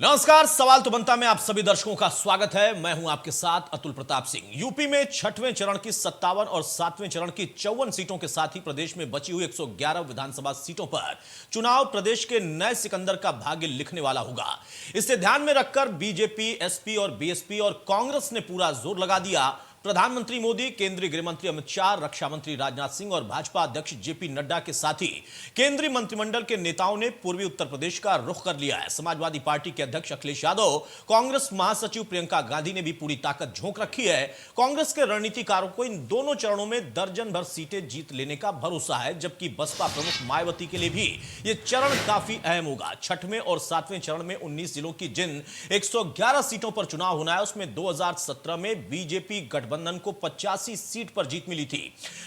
नमस्कार। सवाल तो बनता में आप सभी दर्शकों का स्वागत है। मैं हूं आपके साथ अतुल प्रताप सिंह। यूपी में छठवें चरण की 57 और सातवें चरण की 54 सीटों के साथ ही प्रदेश में बची हुई 111 विधानसभा सीटों पर चुनाव प्रदेश के नए सिकंदर का भाग्य लिखने वाला होगा। इसे ध्यान में रखकर बीजेपी, एसपी और बीएसपी और कांग्रेस ने पूरा जोर लगा दिया। प्रधानमंत्री मोदी, केंद्रीय गृह मंत्री अमित शाह, रक्षा मंत्री राजनाथ सिंह और भाजपा अध्यक्ष जेपी नड्डा के साथ ही केंद्रीय मंत्रिमंडल के नेताओं ने पूर्वी उत्तर प्रदेश का रुख कर लिया है। समाजवादी पार्टी के अध्यक्ष अखिलेश यादव, कांग्रेस महासचिव प्रियंका गांधी ने भी पूरी ताकत झोंक रखी है। कांग्रेस के रणनीतिकारों को इन दोनों चरणों में दर्जन भर सीटें जीत लेने का भरोसा है, जबकि बसपा प्रमुख मायावती के लिए भी यह चरण काफी अहम होगा। छठवें और सातवें चरण में 19 जिलों की जिन 111 सीटों पर चुनाव होना है, उसमें 2017 में बीजेपी गठबंधन को 85 सीट पर जीत मिली थी।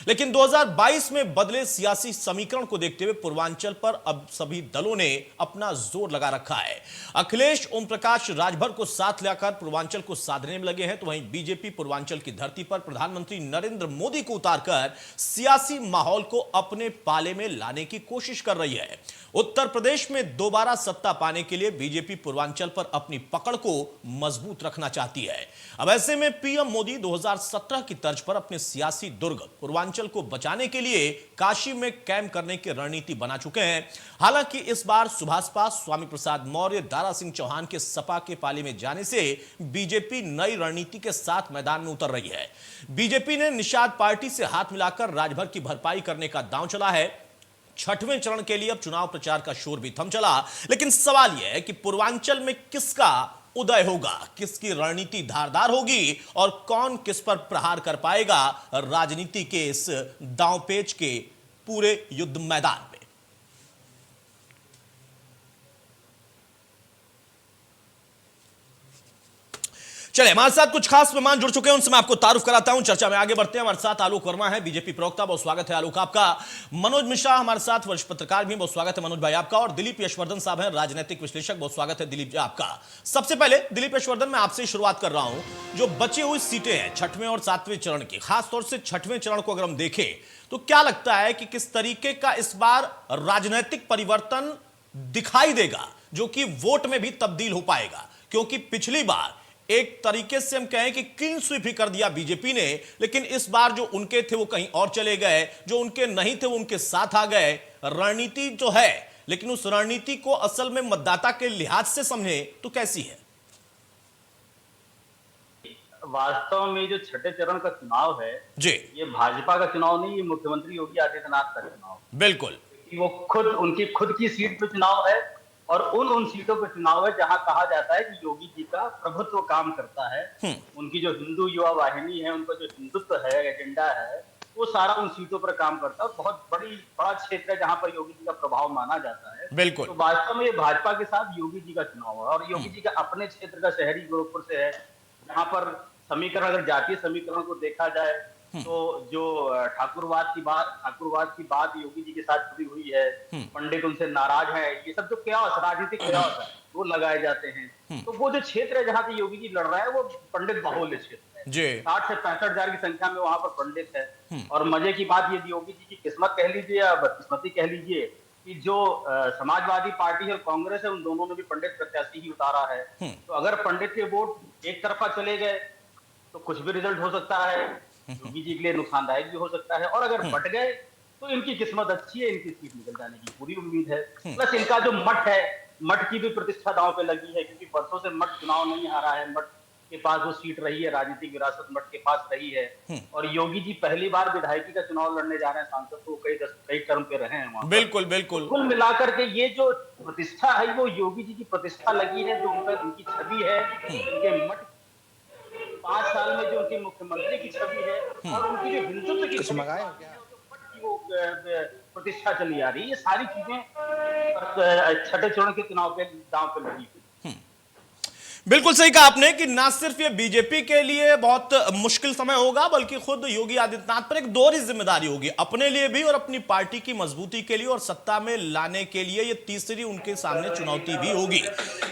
लेकिन 2022 में बदले सियासी समीकरण को देखते हुए पूर्वांचल पर अब सभी दलों ने अपना जोर लगा रखा है। अखिलेश, ओम प्रकाश राजभर को साथ लाकर पूर्वांचल को साधने में लगे हैं, तो वहीं बीजेपी पूर्वांचल की धरती पर प्रधानमंत्री नरेंद्र मोदी को उतारकर सियासी माहौल को अपने पाले में लाने की कोशिश कर रही है। उत्तर प्रदेश में दोबारा सत्ता पाने के लिए बीजेपी पूर्वांचल पर अपनी पकड़ को मजबूत रखना चाहती है। अब ऐसे में पीएम मोदी 2017 की तर्ज पर अपने सियासी दुर्ग पूर्वांचल को बचाने के लिए काशी में कैंप करने की रणनीति बना चुके हैं। हालांकि इस बार सुभाषपा, स्वामी प्रसाद मौर्य, दारा सिंह चौहान के सपा के पाले में जाने से बीजेपी नई रणनीति के साथ मैदान में उतर रही है। बीजेपी ने निषाद पार्टी से हाथ मिलाकर राजभर की भरपाई करने का दांव चला है। छठवें चरण के लिए अब चुनाव प्रचार का शोर भी थम चला, लेकिन सवाल यह है कि पूर्वांचल में किसका उदय होगा, किसकी रणनीति धारदार होगी और कौन किस पर प्रहार कर पाएगा राजनीति के इस दांवपेच के पूरे युद्ध मैदान में। चले, हमारे साथ कुछ खास मेहमान जुड़ चुके हैं, उनसे मैं आपको तारुफ कराता हूं। चर्चा में आगे बढ़ते हैं। हमारे साथ आलोक वर्मा है, बीजेपी प्रवक्ता, बहुत स्वागत है आलोक आपका। मनोज मिश्रा हमारे साथ, वरिष्ठ पत्रकार भी, बहुत स्वागत है मनोज भाई आपका। और दिलीप यशवर्धन साहब हैं, राजनीतिक विश्लेषक, बहुत स्वागत है दिलीप जी आपका। सबसे पहले दिलीप यशवर्धन, मैं आपसे शुरुआत कर रहा हूं। जो बची हुई सीटें हैं छठवें और सातवें चरण की, खासतौर से छठवें चरण को अगर हम देखें तो क्या लगता है कि किस तरीके का इस बार राजनीतिक परिवर्तन दिखाई देगा जो कि वोट में भी तब्दील हो पाएगा? क्योंकि पिछली बार एक तरीके से हम कहें कि क्लीन स्वीप ही कर दिया बीजेपी ने, लेकिन इस बार जो उनके थे वो कहीं और चले गए, जो उनके नहीं थे वो उनके साथ आ गए। रणनीति जो है, लेकिन उस रणनीति को असल में मतदाता के लिहाज से समझे तो कैसी है? वास्तव में जो छठे चरण का चुनाव है जी, ये भाजपा का चुनाव नहीं, ये मुख्यमंत्री योगी आदित्यनाथ का चुनाव। बिल्कुल। वो उनकी खुद की सीट पे चुनाव है और उन सीटों पे चुनाव है जहां कहा जाता है कि योगी जी का प्रभुत्व काम करता है। उनकी जो हिंदू युवा वाहिनी है, उनका जो हिंदुत्व है, एजेंडा है, वो सारा उन सीटों पर काम करता है। बहुत बड़ा क्षेत्र है जहां पर योगी जी का प्रभाव माना जाता है। बिल्कुल। तो वास्तव में ये भाजपा के साथ योगी जी का चुनाव है और योगी जी का अपने क्षेत्र का शहरी गोरखपुर से है, जहां पर समीकरण, अगर जातीय समीकरण को देखा जाए तो जो ठाकुरवाद की बात योगी जी के साथ जुड़ी हुई है, पंडित उनसे नाराज है, ये सब जो क्यास, राजनीतिक क्यास है, वो लगाए जाते हैं। तो वो जो क्षेत्र है जहां पे योगी जी लड़ रहे हैं वो पंडित बाहुल्य क्षेत्र है। 60 से 65 हजार की संख्या में वहां पर पंडित है। और मजे की बात ये योगी जी की किस्मत कह लीजिए या बदकिस्मती कह लीजिए कि जो समाजवादी पार्टी और कांग्रेस है, उन दोनों ने भी पंडित प्रत्याशी ही उतारा है। तो अगर पंडित के वोट एक तरफा चले गए तो कुछ भी रिजल्ट हो सकता है, योगी जी के लिए नुकसानदायक भी हो सकता है, और अगर बट गए तो इनकी किस्मत अच्छी है, इनकी सीट निकल जाने की पूरी उम्मीद है। प्लस इनका जो मठ है, मठ की भी प्रतिष्ठा दांव पे लगी है, क्योंकि बरसों से मठ चुनाव नहीं हारा है। मठ के पास वो सीट रही है, राजनीतिक विरासत मठ के पास रही है। और योगी जी पहली बार विधायकी का चुनाव लड़ने जा रहे हैं, सांसद तो कई टर्म पे रहे हैं वहां। बिल्कुल बिल्कुल। कुल मिलाकर के ये जो प्रतिष्ठा है वो योगी जी की प्रतिष्ठा लगी है, जो उनकी छवि है, उनके मठ 5 साल में जो उनकी मुख्यमंत्री की छवि है और उनकी जो हिंदुत्व की वो प्रतिष्ठा चली आ रही है, ये सारी चीजें छठे चरण के चुनाव पे दांव पे लगी हुई। बिल्कुल सही कहा आपने कि ना सिर्फ ये बीजेपी के लिए बहुत मुश्किल समय होगा, बल्कि खुद योगी आदित्यनाथ पर एक दोहरी जिम्मेदारी होगी, अपने लिए भी और अपनी पार्टी की मजबूती के लिए और सत्ता में लाने के लिए। ये तीसरी उनके सामने चुनौती भी होगी।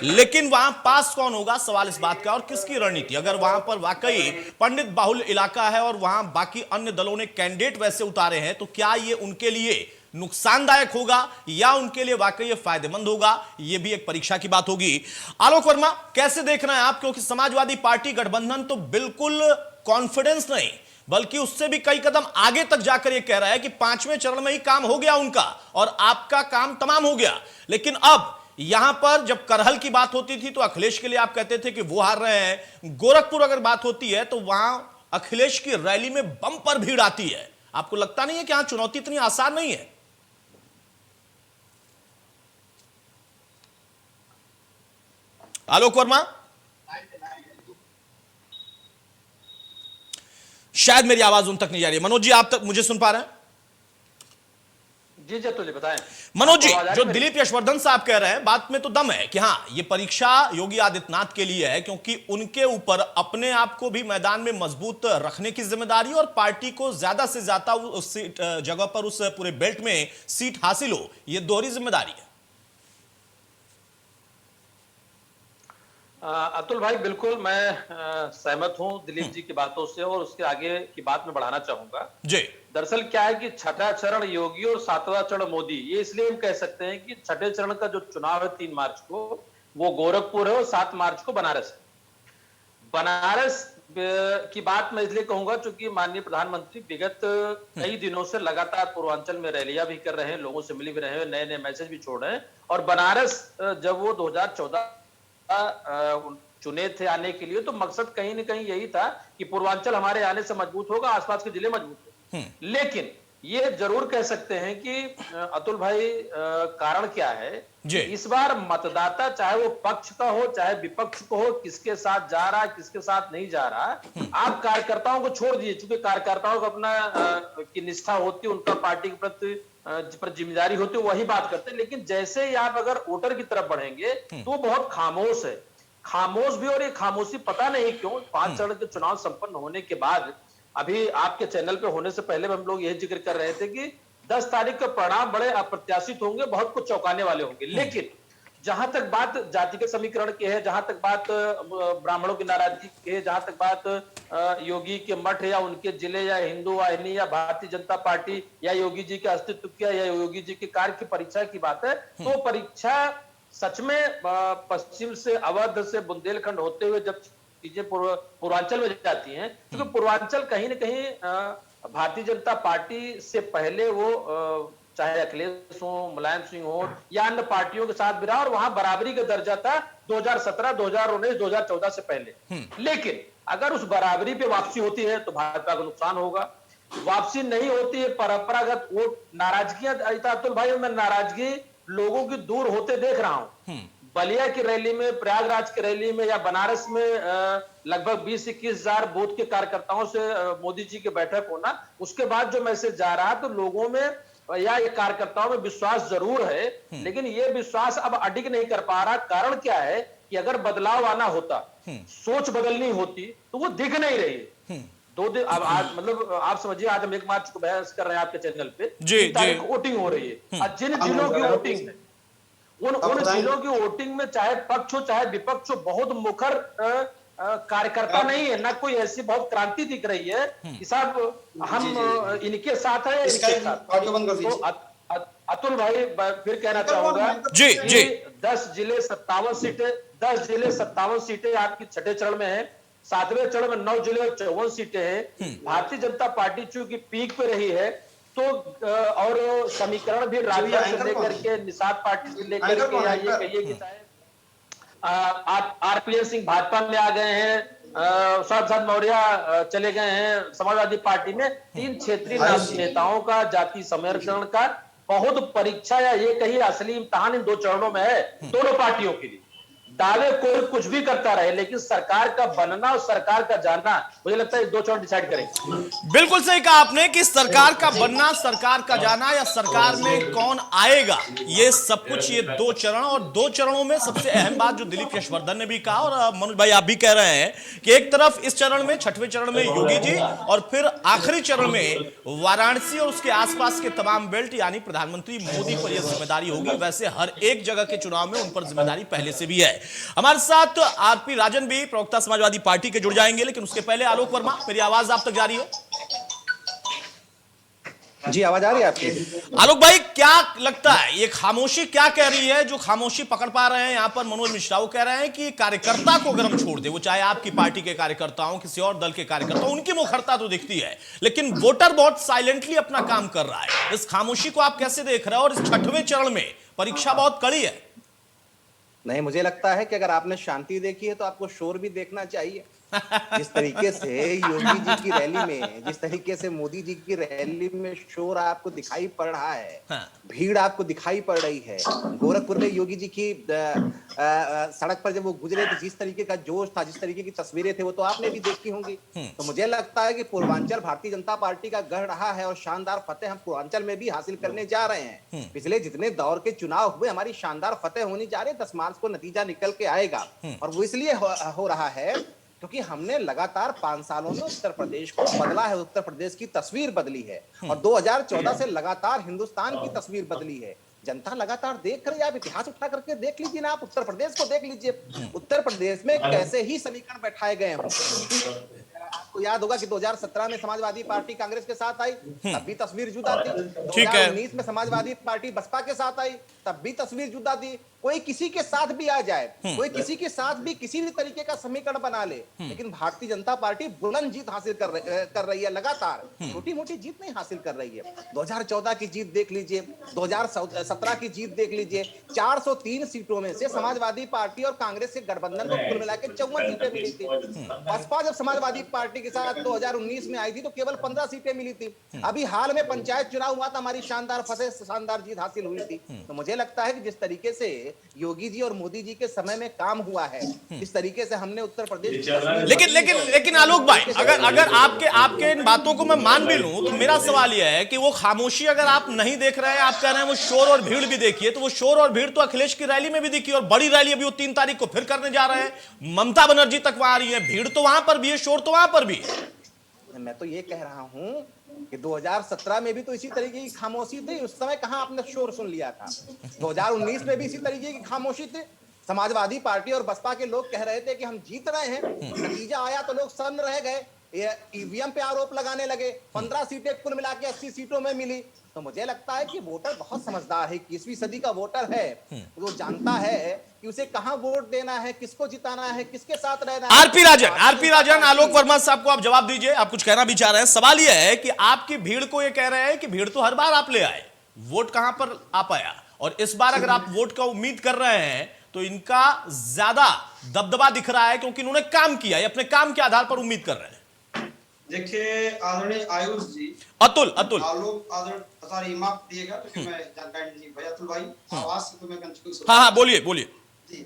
लेकिन वहां पास कौन होगा, सवाल इस बात का, और किसकी रणनीति? अगर वहां पर वाकई पंडित बाहुल्य इलाका है और वहां बाकी अन्य दलों ने कैंडिडेट वैसे उतारे हैं, तो क्या ये उनके लिए नुकसानदायक होगा या उनके लिए वाकई ये फायदेमंद होगा, ये भी एक परीक्षा की बात होगी। आलोक वर्मा, कैसे देख रहे हैं आप, क्योंकि समाजवादी पार्टी गठबंधन तो बिल्कुल कॉन्फिडेंस नहीं बल्कि उससे भी कई कदम आगे तक जाकर यह कह रहा है कि 5वें चरण में ही काम हो गया उनका और आपका काम तमाम हो गया। लेकिन अब यहां पर जब करहल की बात होती थी तो अखिलेश के लिए आप कहते थे कि वो हार रहे हैं, गोरखपुर अगर बात होती है तो वहां अखिलेश की रैली में बम्पर भीड़ आती है। आपको लगता नहीं है कि यहां चुनौती इतनी आसान नहीं है? आलोक वर्मा, शायद मेरी आवाज उन तक नहीं जा रही है। मनोज जी, आप तक मुझे सुन पा रहे हैं? जी जी, तो बताएं। मनोज जी, जो दिलीप यशवर्धन साहब कह रहे हैं, बात में तो दम है कि हां ये परीक्षा योगी आदित्यनाथ के लिए है, क्योंकि उनके ऊपर अपने आप को भी मैदान में मजबूत रखने की जिम्मेदारी और पार्टी को ज्यादा से ज्यादा उस जगह पर, उस पूरे बेल्ट में सीट हासिल हो, ये दोहरी जिम्मेदारी है। अतुल भाई, बिल्कुल मैं सहमत हूं दिलीप जी की बातों से और उसके आगे की बात में बढ़ाना चाहूंगा जी। दरअसल क्या है कि छठा चरण योगी और 7वां चरण मोदी, ये इसलिए हम कह सकते हैं कि छठे चरण का जो चुनाव है 3 मार्च को, वो गोरखपुर है और 7 मार्च को बनारस है। बनारस की बात मैं इसलिए कहूंगा क्योंकि माननीय प्रधानमंत्री विगत कई दिनों से लगातार पूर्वांचल में रैलियां भी कर रहे हैं, लोगों से मिल भी रहे हैं, नए नए मैसेज भी छोड़ रहे हैं। और बनारस जब वो 2014 चुने थे आने के लिए, तो मकसद कहीं ना कहीं यही था कि पूर्वांचल हमारे आने से मजबूत होगा, आसपास के जिले मजबूत होंगे। लेकिन ये जरूर कह सकते हैं कि अतुल भाई, कारण क्या है जी? इस बार मतदाता चाहे वो पक्ष का हो चाहे विपक्ष को हो, किसके साथ जा रहा है किसके साथ नहीं जा रहा, आप कार्यकर्ताओं को छोड़ दीजिए, क्योंकि कार्यकर्ताओं को अपना की निष्ठा होती है, उनका पार्टी के प्रति पर जिम्मेदारी होती है, वही बात करते हैं। लेकिन जैसे ही आप अगर वोटर की तरफ बढ़ेंगे तो वो बहुत खामोश है, खामोश भी। और ये खामोशी पता नहीं क्यों 5 चरण के चुनाव संपन्न होने के बाद, अभी आपके चैनल पे होने से पहले हम लोग यही जिक्र कर रहे थे कि 10 तारीख के परिणाम बड़े अप्रत्याशित होंगे, बहुत कुछ चौंकाने वाले होंगे। लेकिन जहां तक बात जातिगत समीकरण की है, जहां तक बात ब्राह्मणों की नाराजगी की है, जहां तक बात योगी के मठ या उनके जिले या हिंदू वाहिनी या भारतीय जनता पार्टी या योगी जी के अस्तित्व की या योगी जी के कार्य की परीक्षा की बात है, तो परीक्षा सच में पश्चिम से, अवध से बुंदेलखंड होते हुए जब चीजें पूर्वांचल में जाती हैं, क्योंकि पूर्वांचल कहीं ना कहीं भारतीय जनता पार्टी से पहले वो चाहे अखिलेश हो, मुलायम सिंह हो या अन्य पार्टियों के साथ भी रहा, और वहां बराबरी का दर्जा था 2017, 2019, 2014 से पहले। लेकिन अगर उस बराबरी पे वापसी होती है तो भाजपा को नुकसान होगा। वापसी नहीं होती है, परंपरागत वोट नाराजगियां, अतुल भाई मैं नाराजगी लोगों की दूर होते देख रहा हूं। बलिया की रैली में, प्रयागराज की रैली में या बनारस में लगभग 20-21 हजार बूथ के कार्यकर्ताओं से मोदी जी की बैठक होना, उसके बाद जो मैसेज जा रहा है, तो लोगों में या ये कार्यकर्ताओं में विश्वास जरूर है, लेकिन ये विश्वास अब अडिग नहीं कर पा रहा। कारण क्या है कि अगर बदलाव आना होता, सोच बदलनी होती, तो वो दिख नहीं रही। 2 दिन अब आज, मतलब आप समझिए, आज हम 1 मार्च को बहस कर रहे हैं आपके चैनल पे, 3 तारीख को वोटिंग हो रही है। और जिन जिलों की वोटिंग है, उन जिलों की वोटिंग में चाहे पक्ष हो चाहे विपक्ष हो, बहुत मुखर कार्यकर्ता नहीं है, ना कोई ऐसी बहुत क्रांति दिख रही है कि साहब हम इनके साथ है, इनके साथ। तो अतुल भाई फिर कहना चाहूंगा जी जी, 10 जिले 57 सीटें, 10 जिले 57 सीटें आपकी छठे चरण में है, 7वें चरण में 9 जिले और 54 सीटें हैं। भारतीय जनता पार्टी चूंकि पीक पे रही है, तो और समीकरण भी राबिया से लेकर के निषाद पार्टी से लेकर के, या ये कहिए कि चाहे आरपीएन सिंह भाजपा में आ गए हैं, साथ मौर्य चले गए हैं समाजवादी पार्टी में, 3 क्षेत्रीय नेताओं का जाति समीकरण का बहुत परीक्षा, या ये कहिए असली इम्तिहान इन 2 चरणों में है दोनों पार्टियों के लिए। दावे कोई कुछ भी करता रहे, लेकिन सरकार का बनना और सरकार का जाना, मुझे लगता है 2 चरण डिसाइड करेंगे। बिल्कुल सही कहा आपने कि सरकार का बनना, सरकार का जाना, या सरकार में कौन आएगा, ये सब कुछ ये 2 चरण। और 2 चरणों में सबसे अहम बात जो दिलीप यशवर्धन ने भी कहा और मनोज भाई आप भी कह रहे हैं कि एक तरफ इस चरण में, 6वें चरण में योगी जी, और फिर आखिरी चरण में वाराणसी और उसके आसपास के तमाम बेल्ट यानी प्रधानमंत्री मोदी पर यह जिम्मेदारी होगी। वैसे हर एक जगह के चुनाव में उन पर जिम्मेदारी पहले से भी है। हमारे साथ आरपी राजन भी, प्रवक्ता समाजवादी पार्टी के, जुड़ जाएंगे, लेकिन उसके पहले आलोक वर्मा, मेरी आवाज आप तक जा रही है? जी, आवाज आ रही है आपकी? आलोक भाई, क्या लगता है ये खामोशी क्या कह रही है? जो खामोशी पकड़ पा रहे हैं यहाँ पर मनोज मिश्रा, वो कह रहे हैं कि कार्यकर्ता को अगर हम छोड़ दे, वो चाहे आपकी पार्टी के कार्यकर्ताओं, किसी और दल के कार्यकर्ताओं, उनकी मुखरता तो दिखती है, लेकिन वोटर बहुत साइलेंटली अपना काम कर रहा है। इस खामोशी को आप कैसे देख रहे हैं? और इस 6वें चरण में परीक्षा बहुत कड़ी है। नहीं, मुझे लगता है कि अगर आपने शांति देखी है तो आपको शोर भी देखना चाहिए। जिस तरीके से योगी जी की रैली में, जिस तरीके से मोदी जी की रैली में शोर आपको दिखाई पड़ रहा है, हाँ। भीड़ आपको दिखाई पड़ रही है। गोरखपुर में योगी जी की सड़क पर जब वो गुजरे तो जिस तरीके का जोश था, जिस तरीके की तस्वीरें थे, वो तो आपने भी देखी होंगी। तो मुझे लगता है कि पूर्वांचल भारतीय जनता पार्टी का गढ़ रहा है और शानदार फतेह हम पूर्वांचल में भी हासिल करने जा रहे हैं। पिछले जितने दौर के चुनाव हुए, हमारी शानदार फतेह होनी जा रही है। 10 मार्च को नतीजा निकल के आएगा और वो इसलिए हो रहा है क्योंकि हमने लगातार 5 सालों में उत्तर प्रदेश को बदला है, उत्तर प्रदेश की तस्वीर बदली है और 2014 से लगातार हिंदुस्तान की तस्वीर बदली है। जनता लगातार देख रही है। आप इतिहास उठा करके देख लीजिए ना, आप उत्तर प्रदेश को देख लीजिए। उत्तर प्रदेश में कैसे ही समीकरण बैठाए गए हैं। आपको याद होगा कि 2017 में समाजवादी पार्टी कांग्रेस के साथ आई, तब भी तस्वीर जुदा थी। ठीक है। 2019 में समाजवादी पार्टी बसपा के साथ आई, तब भी तस्वीर जुदा थी। कोई किसी के साथ भी आ जाए, कोई किसी के साथ भी किसी भी तरीके का समीकरण बना ले, लेकिन भारतीय जनता पार्टी बुलंद जीत हासिल कर रही है। लगातार छोटी मोटी जीत नहीं हासिल कर रही है। 2014 की जीत देख लीजिए, 2017 की जीत देख लीजिए। 403 सीटों में से समाजवादी पार्टी और कांग्रेस के गठबंधन को कुल मिलाकर 54 सीटें मिली थी। बसपा जब समाजवादी पार्टी के साथ 2019 में आई थी तो केवल 15 सीटें मिली थी। अभी हाल में पंचायत चुनाव हुआ था, हमारी शानदार फतेह, शानदार जीत हासिल हुई थी। तो मुझे लगता है कि जिस तरीके से योगी जी और मोदी जी के समय में काम हुआ है, इस तरीके से हमने उत्तर प्रदेश लेकिन आलोक भाई, अगर आपके इन बातों को मैं मान भी लूं, तो मेरा सवाल यह है कि वो खामोशी अगर आप नहीं देख रहे हैं, आप कह रहे हैं वो शोर और भीड़ भी देखिए, तो वो शोर और भीड़ तो अखिलेश की रैली में भी दिखी और बड़ी रैली अभी वो 3 तारीख को फिर करने जा रहे हैं। ममता बनर्जी तक वहां आ रही है, भीड़ तो वहां पर भी है, शोर तो वहां पर भी है। मैं तो ये कह रहा हूं कि 2017 में भी तो इसी तरीके की खामोशी थी। उस समय कहां आपने शोर सुन लिया था? 2019 में भी इसी तरीके की खामोशी थी। समाजवादी पार्टी और बसपा के लोग कह रहे थे कि हम जीत रहे हैं, नतीजा आया तो लोग सन्न रह गए, ईवीएम पे आरोप लगाने लगे। 15 सीटें कुल मिला के 80 सीटों में मिली। तो मुझे लगता है कि वोटर बहुत समझदार है, 21वीं सदी का वोटर है। वो जानता है कि उसे कहां वोट देना है, किसको जिताना है, किसके साथ रहना है। आरपी राजन, आलोक वर्मा साहब को आप जवाब दीजिए। आप कुछ कहना भी चाह रहे हैं। सवाल यह है कि आपकी भीड़ को यह कह रहे हैं कि भीड़ तो हर बार आप ले आए, वोट कहां पर आ पाया, और इस बार अगर आप वोट का उम्मीद कर रहे हैं तो इनका ज्यादा दबदबा दिख रहा है क्योंकि इन्होंने काम किया है, अपने काम के आधार पर उम्मीद कर रहे हैं। देखिए आदरणीय आयुष जी, अतुल आलोक सॉरी माफ दिएगा क्योंकि मैं जानकारी नहीं भाई, अतुल भाई आवाज से तो मैं कंफ्यूज। हाँ, बोलिए जी।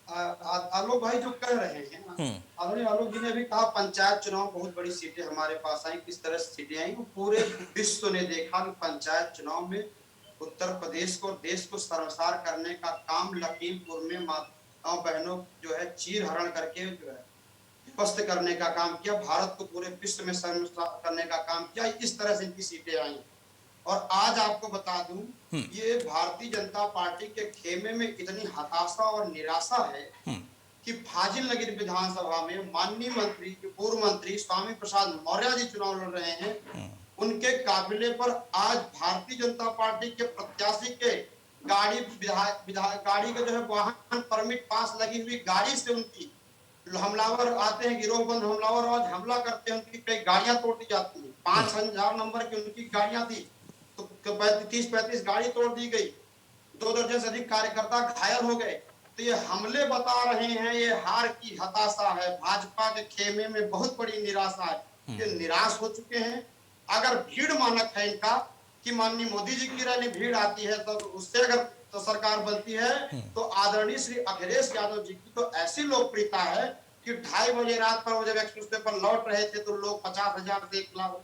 आलोक भाई जो कह रहे हैं ना, आदरणीय आलोक जी ने भी कहा पंचायत चुनाव बहुत बड़ी सीटें हमारे पास आई, किस तरह से सीटें आई, वो पूरे विश्व ने देखा कि पंचायत चुनाव में उत्तर प्रदेश को, देश को शर्मसार करने का काम लखीमपुर में माताओं बहनों जो है चीर हरण करके जो है पस्त करने का काम किया, भारत को पूरे विश्व में शर्मसार करने का काम किया। इस तरह से इनकी सीटें आई। और आज आपको बता दूं, ये भारतीय जनता पार्टी के खेमे में इतनी हताशा और निराशा है कि फाजिल नगर विधानसभा में माननीय मंत्री, पूर्व मंत्री स्वामी प्रसाद मौर्य जी चुनाव लड़ रहे हैं। उनके काबिले पर आज भारतीय जनता पार्टी के प्रत्याशी के गाड़ी का जो है वाहन परमिट पास लगी हुई गाड़ी से उनकी हमलावर आते हैं, गिरोहबंद हमलावर आज हमला करते हैं, उनकी कई गाड़ियां तोड़ दी जाती हैं। 5000 नंबर की उनकी गाड़ियां थी तो 30-35 गाड़ी तोड़ दी गई। 2 दर्जन से अधिक कार्यकर्ता घायल हो गए। तो ये हमले बता रहे हैं, ये हार की हताशा है। भाजपा के खेमे में बहुत बड़ी निराशा है, ये निराश हो चुके हैं। अगर भीड़ मानक है इनका कि माननीय मोदी जी की रैली भीड़ आती है तो उससे अगर तो सरकार बनती है, तो आदरणीय श्री अखिलेश यादव जी की तो ऐसी लोकप्रियता है कि 2:30 बजे रात पर वो जब एक्सप्रेस वे पर लौट रहे थे तो लोग 50,000 से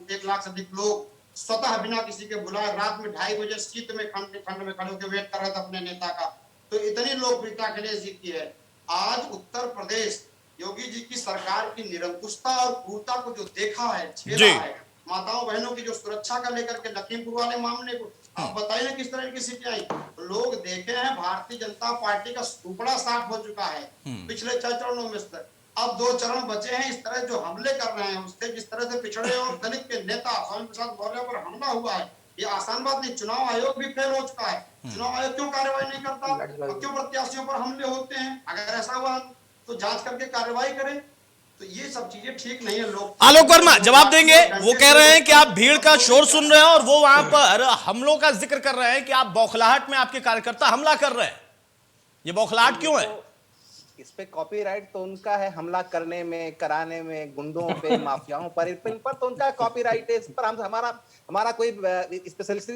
1 लाख से अधिक लोग स्वतः बिना किसी के बुलाए रात में 2:30 बजे शीत में ठंड में खड़े होकर वेट कर रहे थे अपने नेता का। तो इतनी लोकप्रियता अखिलेश जी की है। आज उत्तर प्रदेश योगी जी की सरकार की निरंकुशता और क्रूरता को जो देखा है, झेला है, माताओं बहनों की जो सुरक्षा का लेकर के लखीमपुर वाले मामले को आप बताइए किस तरह की सीटें आई। लोग देखे हैं भारतीय जनता पार्टी का सुपड़ा साफ हो चुका है पिछले 6 चरणों में से। अब 2 चरण बचे हैं। इस तरह जो हमले कर रहे हैं उससे, जिस तरह से पिछड़े और दलित के नेता स्वामी प्रसाद मौर्य पर हमला हुआ है, ये आसान बात नहीं। चुनाव आयोग भी फेल हो चुका है, चुनाव आयोग क्यों कार्रवाई नहीं करता और क्यों प्रत्याशियों पर हमले होते हैं? अगर ऐसा हुआ तो जांच करके कार्रवाई करें। तो ये सब चीजें ठीक नहीं है। लोग आलोक वर्मा जवाब देंगे। वो कह रहे हैं कि आप भीड़ का शोर सुन रहे हैं और वो वहां पर हमलों का जिक्र कर रहे हैं कि आप बौखलाहट में आपके कार्यकर्ता हमला कर रहे हैं। ये बौखलाहट क्यों है? इस पे कॉपीराइट तो उनका है, हमला करने में, कराने में, गुंडों पे, माफियाओं पर, इन पर तो उनका कॉपीराइट है। इस पर हम हमारा कोई स्पेशलिस्ट,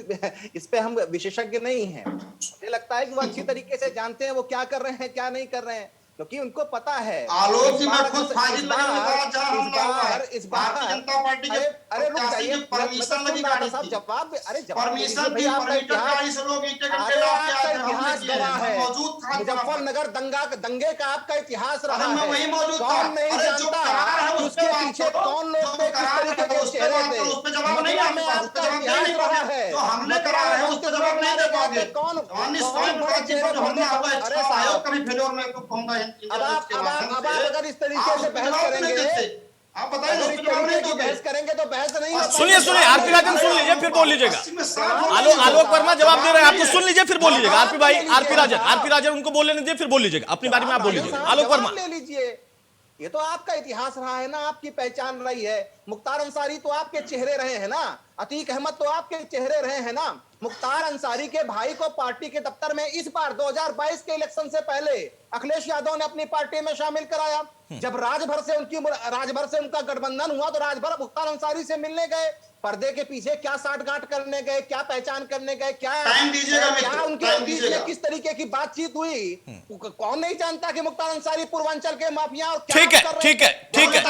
इस पे हम विशेषज्ञ नहीं हैं। मुझे लगता है कि वो अच्छी तरीके से जानते हैं वो क्या कर रहे हैं क्या नहीं कर रहे हैं, क्योंकि उनको पता है। आलोक जी, मैं खुद फाजिल नगर में था जहां हमला हुआ है। भारतीय जनता पार्टी के अरे रुक जाइए, परमिशन लगी गाड़ी साहब थी, जवाब, अरे जवाब परमिशन थी, भैया, आपका परमिशन इतिहास, गाड़ी से लोग ईंटें गट्टे अरे लाके आपका आए थे, हमले इतिहास किए गवाह हैं। है। मौजूद था मुजफ्फरनगर दंगे का आपका इतिहास रहा मैं है। वही मौजूद था। कौन नहीं अरे जो जानता करार है कि उस पे उसके बात पीछे करो, कौन लोग जो थे, किस करार तरीके है के उस पे चेहरे बात थे। करो, उस पे जवाब नहीं मथुरा आपके में पास, उस पे आपका जवाब दे नहीं इतिहास रहा पाओगे। है। जो हमले मथुरा करा में है उस पे जवाब नहीं दे पाओगे। कौन जवानी कौन स्वयं बड़े मुखर्जी चेहरे पर जो हमला हुआ है, अरे चुनाव आयोग साहब, का भी फेल्योर मैं तो कहूंगा इसके अब माध्यम आप से। अगर इस तरीके आप से उस पे बहस जवाब क्यों नहीं करेंगे, देते? आप बताइए, अगर उस इस पे जवाब तरीके नहीं की दोगे। बहस करेंगे तो बहस नहीं हो सुनिए सुनिए, आरपी राजन सुन लीजिए फिर बोल लीजिएगा। आलोक वर्मा जवाब दे रहे हैं आपको, सुन लीजिए फिर बोल लीजिएगा। आरपी भाई, आरपी राजन उनको बोलने दीजिए, फिर बोल लीजिएगा अपनी बारी में, आप बोल लीजिएगा। आलोक वर्मा ले लीजिए, ये तो आपका इतिहास रहा है ना, आपकी पहचान रही है। मुख्तार अंसारी तो आपके चेहरे रहे हैं ना, अतीक अहमद तो आपके चेहरे रहे हैं ना। मुख्तार अंसारी के भाई को पार्टी के दफ्तर में इस बार 2022 के इलेक्शन से पहले अखिलेश यादव ने अपनी पार्टी में शामिल कराया। जब राजभर से उनका गठबंधन हुआ तो राजभर मुख्तार अंसारी से मिलने गए। पर्दे के पीछे क्या साठगांठ करने गए, क्या पहचान करने गए, क्या उनके बीच में किस तरीके की बातचीत हुई, कौन नहीं जानता कि मुख्तार अंसारी पूर्वांचल के माफिया और क्या ठीक है, कर रहे ठीक है, हैं। ठीक है।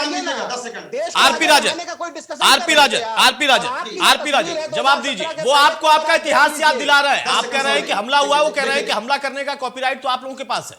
आरपी राजन जवाब दीजिए। वो आपको आपका इतिहास याद दिला रहा है। आप कह रहे हैं कि हमला हुआ, वो कह रहे हैं कि हमला करने का कॉपीराइट तो आप लोगों के पास है।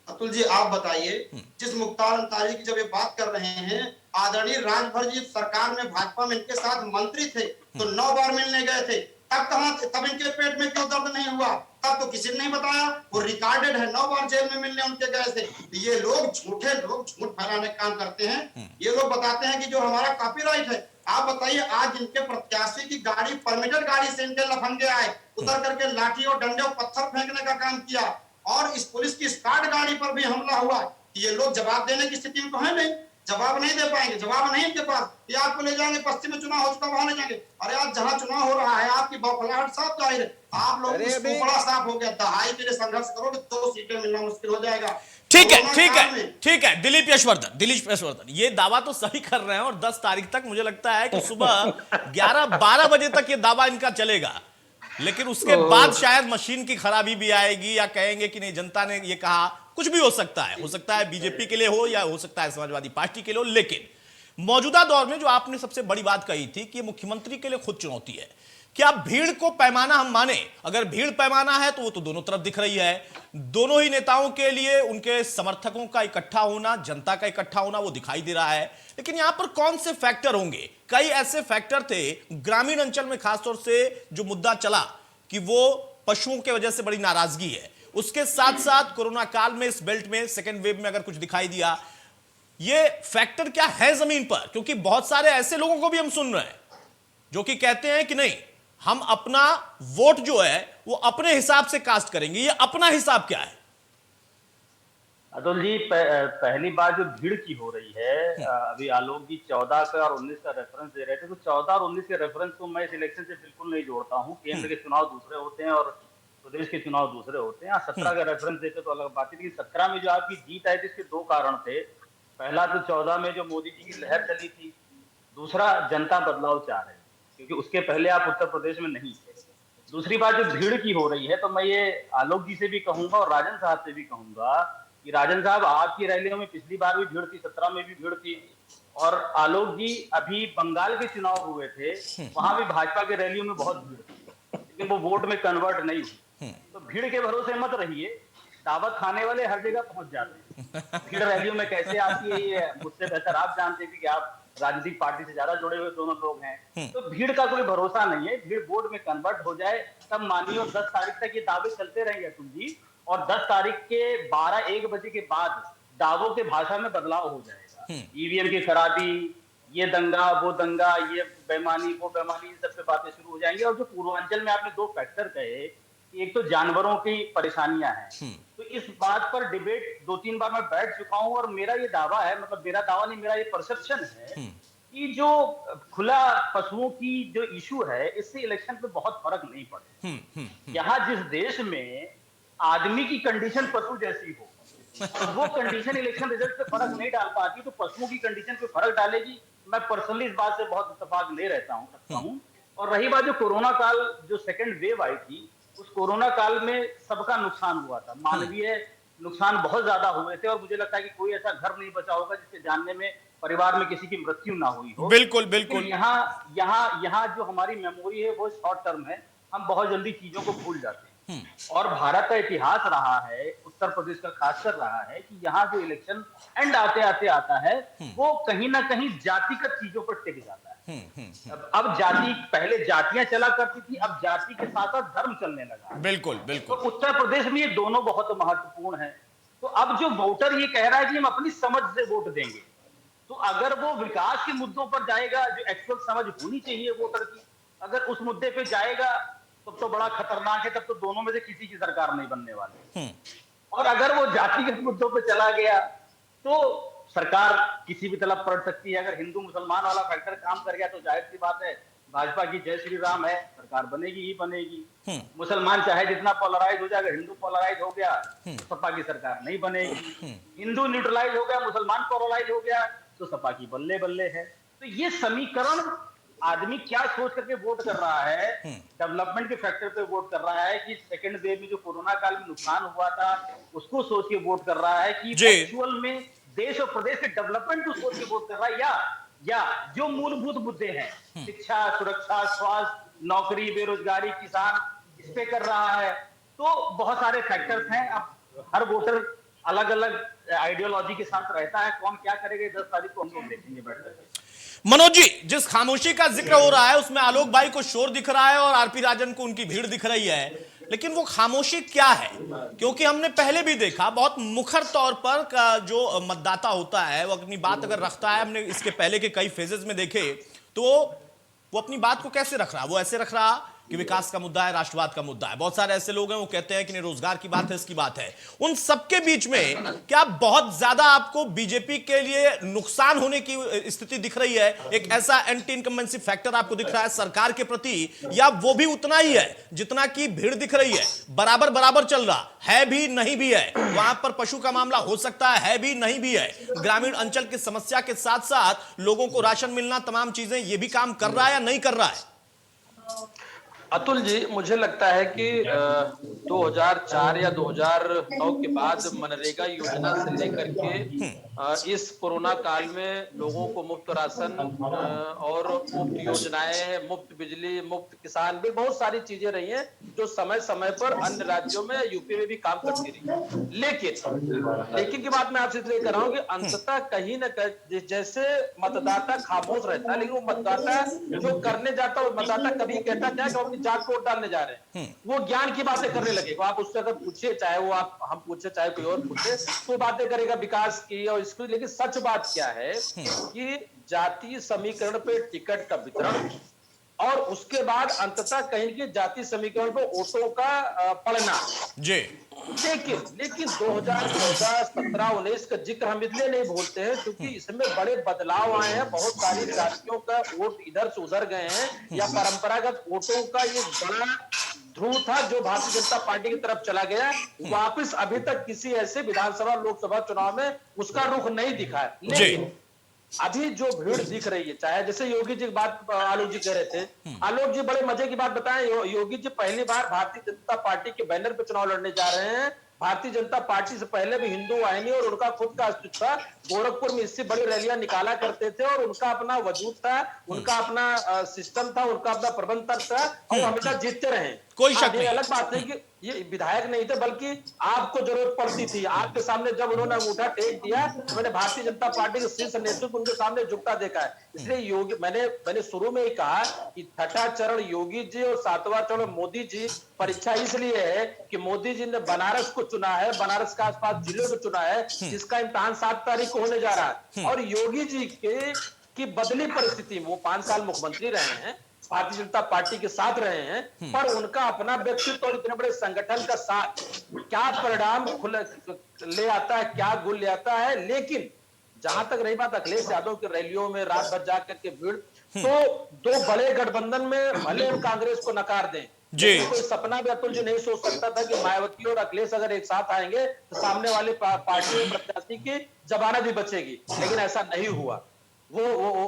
अतुल जी, आप बताइए, जिस मुख्तार अंसारी की जब ये बात कर रहे हैं, आदरणीय राजभर जी सरकार में भाजपा में इनके साथ मंत्री थे, तो 9 बार मिलने गए थे। तब इनके पेट में क्यों दर्द नहीं हुआ? तब तो किसी ने नहीं बताया। वो रिकॉर्डेड है, 9 बार जेल में मिलने उनके गए थे। ये लोग झूठ फैलाने का काम करते हैं। ये लोग बताते हैं कि जो हमारा कॉपीराइट है। आप बताइए, आज इनके प्रत्याशी की गाड़ी, परमिटेड गाड़ी से इनके लफंगे आए, उतर करके लाठी और डंडे और पत्थर फेंकने का काम किया, और इस पुलिस की स्क्वाड गाड़ी पर भी हमला हुआ। ये लोग जवाब देने की स्थिति में तो है नहीं, जवाब नहीं दे पाएंगे, जवाब नहीं इनके पास। ये आपको ले जाएंगे, पश्चिम में चुनाव हो चुका, वहां ले जाएंगे। अरे आज जहां चुनाव हो रहा है, आपकी बौखलाहट साफ जाहिर है। आप लोग बड़ा साफ हो गया। दहाई के लिए संघर्ष करोगे, 2 सीटें मिलना मुश्किल हो जाएगा। ठीक है, ठीक है, ठीक है। दिलीप यशवर्धन ये दावा तो सही कर रहे हैं, और 10 तारीख तक मुझे लगता है कि सुबह 11-12 बजे तक ये दावा इनका चलेगा। लेकिन उसके बाद शायद मशीन की खराबी भी आएगी, या कहेंगे कि नहीं जनता ने ये कहा, कुछ भी हो सकता है बीजेपी के लिए हो, या हो सकता है समाजवादी पार्टी के लिए हो। लेकिन मौजूदा दौर में जो आपने सबसे बड़ी बात कही थी कि मुख्यमंत्री के लिए खुद चुनौती है। क्या भीड़ को पैमाना हम माने? अगर भीड़ पैमाना है तो वो तो दोनों तरफ दिख रही है। दोनों ही नेताओं के लिए उनके समर्थकों का इकट्ठा होना, जनता का इकट्ठा होना, वो दिखाई दे रहा है। लेकिन यहां पर कौन से फैक्टर होंगे? कई ऐसे फैक्टर थे ग्रामीण अंचल में, खासतौर से जो मुद्दा चला कि वो पशुओं की वजह से बड़ी नाराजगी है, उसके साथ साथ कोरोना काल में इस बेल्ट में सेकेंड वेव में अगर कुछ दिखाई दिया, ये फैक्टर क्या है जमीन पर? क्योंकि बहुत सारे ऐसे लोगों को भी हम सुन रहे हैं जो कि कहते हैं कि नहीं, हम अपना वोट जो है वो अपने हिसाब से कास्ट करेंगे। ये अपना हिसाब क्या है? अतुल जी, पहली बात जो भीड़ की हो रही है, अभी आलोक जी 14 का और 19 का रेफरेंस दे रहे थे, तो 14 और 19 के रेफरेंस को मैं इस इलेक्शन से बिल्कुल नहीं जोड़ता हूं। केंद्र के चुनाव दूसरे होते हैं और प्रदेश के चुनाव दूसरे होते हैं। 17 का रेफरेंस देते तो अलग बात है, लेकिन 17 में जो आपकी जीत आई थी, इसके 2 कारण थे। पहला तो 14 में जो मोदी जी की लहर चली थी, दूसरा जनता बदलाव चाह रहे, क्योंकि उसके पहले आप उत्तर प्रदेश में नहीं थे। दूसरी बात जो भीड़ की हो रही है, तो मैं ये आलोक जी से भी कहूंगा और राजन साहब से भी कहूंगा कि राजन साहब, आपकी रैलियों में पिछली बार भी भीड़ थी, 17 में भी भीड़ थी, और आलोक जी अभी बंगाल के चुनाव हुए थे, वहां भी भाजपा के रैलियों में बहुत भीड़ थी, लेकिन वो वोट में कन्वर्ट नहीं हुई। तो भीड़ के भरोसे मत रहिए, दावत खाने वाले हर जगह पहुंच जाते हैं। भीड़ रैलियों में कैसे आती है ये मुझसे बेहतर आप जानते हैं, कि आप राजनीतिक पार्टी से ज्यादा जुड़े हुए दोनों लोग हैं। तो भीड़ का कोई भरोसा नहीं है, भीड़ वोट में कन्वर्ट हो जाए तब मानिए। और 10 तारीख तक ये दावे चलते रहेंगे अतुल जी, और 10 तारीख के 12-1 बजे के बाद दावों के भाषा में बदलाव हो जाएगा। ईवीएम की खराबी ये दंगा, वो दंगा, ये बेईमानी, वो बेईमानी, इन सब पे बातें शुरू हो जाएंगी। और जो पूर्वांचल में आपने 2 फैक्टर कहे कि एक तो जानवरों की परेशानियां हैं, तो इस बात पर डिबेट 2-3 बार मैं बैठ चुका हूं और मेरा ये दावा है, मतलब मेरा दावा नहीं, मेरा ये परसेप्शन है कि जो खुला पशुओं की जो इशू है, इससे इलेक्शन पे बहुत फर्क नहीं पड़े। यहाँ जिस देश में आदमी की कंडीशन पशु जैसी हो, वो कंडीशन इलेक्शन रिजल्ट पे फर्क नहीं डाल पाती, तो पशुओं की कंडीशन पे फर्क डालेगी। मैं पर्सनली इस बात से बहुत इत्तेफाक नहीं रखता हूँ। और रही बात जो कोरोना काल, जो सेकंड वेव आई थी, उस कोरोना काल में सबका नुकसान हुआ था, मानवीय नुकसान बहुत ज्यादा हुए थे, और मुझे लगता है कि कोई ऐसा घर नहीं बचा होगा जिसके जानने में परिवार में किसी की मृत्यु ना हुई हो। बिल्कुल बिल्कुल। यहाँ जो हमारी मेमोरी है वो शॉर्ट टर्म है, हम बहुत जल्दी चीजों को भूल जाते हैं। और भारत का इतिहास रहा है, उत्तर प्रदेश का खासकर रहा है, कि यहाँ जो इलेक्शन एंड आते आते आता है, वो कहीं ना कहीं जातिगत चीजों पर टिक जाता है। अब जाति, पहले जातियां चला करती थी, अब जाति के साथ साथ धर्म चलने लगा। बिल्कुल बिल्कुल। तो उत्तर प्रदेश में ये दोनों बहुत महत्वपूर्ण है। तो अब जो वोटर ये कह रहा है कि हम अपनी समझ से वोट देंगे, तो अगर वो विकास के मुद्दों पर जाएगा, जो एक्चुअल समझ होनी चाहिए वोटर की, अगर उस मुद्दे पे जाएगा, तब तो बड़ा खतरनाक है, तब तो दोनों में से किसी की सरकार नहीं बनने वाली। और अगर वो जातिगत मुद्दों पे चला गया, तो सरकार किसी भी तरफ पलट सकती है। अगर हिंदू मुसलमान वाला फैक्टर काम कर गया, तो जाहिर सी बात है, भाजपा की जय श्री राम है, सरकार बनेगी ही बनेगी। मुसलमान चाहे जितना पोलराइज हो जाए, अगर हिंदू पोलराइज हो गया, तो सपा की सरकार नहीं बनेगी। हिंदू न्यूट्रलाइज हो गया, मुसलमान पोलराइज हो गया, तो सपा की बल्ले बल्ले है। तो ये समीकरण आदमी क्या सोच करके वोट कर रहा है, डेवलपमेंट के फैक्टर पे वोट कर रहा है, कि सेकंड वेव में जो कोरोना काल में नुकसान हुआ था उसको सोच के वोट कर रहा है, कि एक्चुअल में देश और प्रदेश के डेवलपमेंट को सोच के वोट कर रहा है, या जो मूलभूत मुद्दे हैं, शिक्षा, सुरक्षा, स्वास्थ्य, नौकरी, बेरोजगारी, किसान, इस पे कर रहा है। तो बहुत सारे फैक्टर्स हैं। अब हर वोटर अलग अलग आइडियोलॉजी के साथ रहता है, कौन क्या करेगा 10 तारीख को हम लोग देखेंगे बैठकर। मनोज जी, जिस खामोशी का जिक्र हो रहा है उसमें आलोक भाई को शोर दिख रहा है और आरपी राजन को उनकी भीड़ दिख रही है, लेकिन वो खामोशी क्या है? क्योंकि हमने पहले भी देखा, बहुत मुखर तौर पर का जो मतदाता होता है वो अपनी बात अगर रखता है, हमने इसके पहले के कई फेजेस में देखे, तो वो अपनी बात को कैसे रख रहा? वो ऐसे रख रहा कि विकास का मुद्दा है, राष्ट्रवाद का मुद्दा है। बहुत सारे ऐसे लोग हैं वो कहते हैं कि रोजगार की बात है, इसकी बात है। उन सबके बीच में क्या बहुत ज्यादा आपको बीजेपी के लिए नुकसान होने की स्थिति दिख रही है? एक ऐसा एंटी इनकम्बेंसी फैक्टर आपको दिख रहा है सरकार के प्रति, या वो भी उतना ही है जितना की भीड़ दिख रही है? बराबर बराबर चल रहा है, भी नहीं भी है। वहां पर पशु का मामला हो सकता है भी नहीं भी है। ग्रामीण अंचल की समस्या के साथ साथ लोगों को राशन मिलना, तमाम चीजें, ये भी काम कर रहा है या नहीं कर रहा है? अतुल जी, मुझे लगता है कि 2004 या 2009 के बाद मनरेगा योजना से लेकर के इस कोरोना काल में लोगों को मुफ्त राशन और मुफ्त योजनाएं, मुफ्त बिजली, मुफ्त किसान भी, बहुत सारी चीजें रही हैं जो समय समय पर अन्य राज्यों में, यूपी में भी काम करती रही। लेकिन की बात मैं आपसे इसलिए कर रहा हूँ कि अंततः कहीं न कहीं जैसे मतदाता खामोश रहता है, लेकिन वो मतदाता जो करने जाता है, वो मतदाता कभी कहता क्या कि जात को वोट डालने जा रहे हैं, वो ज्ञान की बातें करने लगेगा। आप उससे अगर पूछिए, चाहे वो हम पूछे, चाहे कोई और पूछे, तो बातें करेगा विकास की और इसको। लेकिन सच बात क्या है कि जातीय समीकरण पे टिकट का वितरण और उसके बाद अंततः कहीं की जाति समीकरण पर वोटों का पड़ना जी। लेकिन 2014, 17, 19 का जिक्र हम इसलिए नहीं भूलते हैं क्योंकि इसमें बड़े बदलाव आए हैं। बहुत सारी जातियों का वोट इधर से उधर गए हैं, या परंपरागत वोटों का ये बड़ा ध्रुव था जो भारतीय जनता पार्टी की तरफ चला गया, वापस अभी तक किसी ऐसे विधानसभा, लोकसभा चुनाव में उसका रुख नहीं दिखा है। लेकिन अभी जो भीड़ दिख रही है, चाहे जैसे योगी जी की बात आलोक जी कह रहे थे, आलोक जी बड़े मजे की बात बताएं, योगी जी पहली बार भारतीय जनता पार्टी के बैनर पर चुनाव लड़ने जा रहे हैं। भारतीय जनता पार्टी से पहले भी हिंदू वाहिनी और उनका खुद का अस्तित्व था, गोरखपुर में इससे बड़ी रैलियां निकाला करते थे और उनका अपना वजूद था, उनका अपना सिस्टम था, उनका अपना प्रबंध था और हमेशा जीतते रहे। कोई शक नहीं। अलग बात है कि ये विधायक नहीं थे, बल्कि आपको जरूरत पड़ती थी। आपके सामने जब उन्होंने अंगूठा टेक दिया, मैंने भारतीय जनता पार्टी के शीर्ष नेतृत्व उनके सामने झुकता देखा है। इसलिए योगी, मैंने शुरू में ही कहा कि छठा चरण योगी जी और 7वां चरण मोदी जी। परीक्षा इसलिए है कि मोदी जी ने बनारस को चुना है, बनारस के आसपास जिलों को चुना है, जिसका इम्तिहान 7 तारीख को होने जा रहा है। और योगी जी के कि बदली परिस्थिति में वो 5 साल मुख्यमंत्री रहे हैं, भारतीय जनता पार्टी के साथ रहे हैं, पर उनका अपना व्यक्तित्व और इतने बड़े संगठन का साथ क्या परिणाम ले आता है, क्या गुण ले आता है। लेकिन जहां तक रही बात अखिलेश यादव की रैलियों में रात भर जाकर के भीड़, तो दो बड़े गठबंधन में भले हम कांग्रेस को नकार दें, कोई सपना भी अतुल जी नहीं सोच सकता था कि मायावती और अखिलेश अगर एक साथ आएंगे तो सामने वाले पार्टी प्रत्याशी की जमानत भी बचेगी, लेकिन ऐसा नहीं हुआ। वो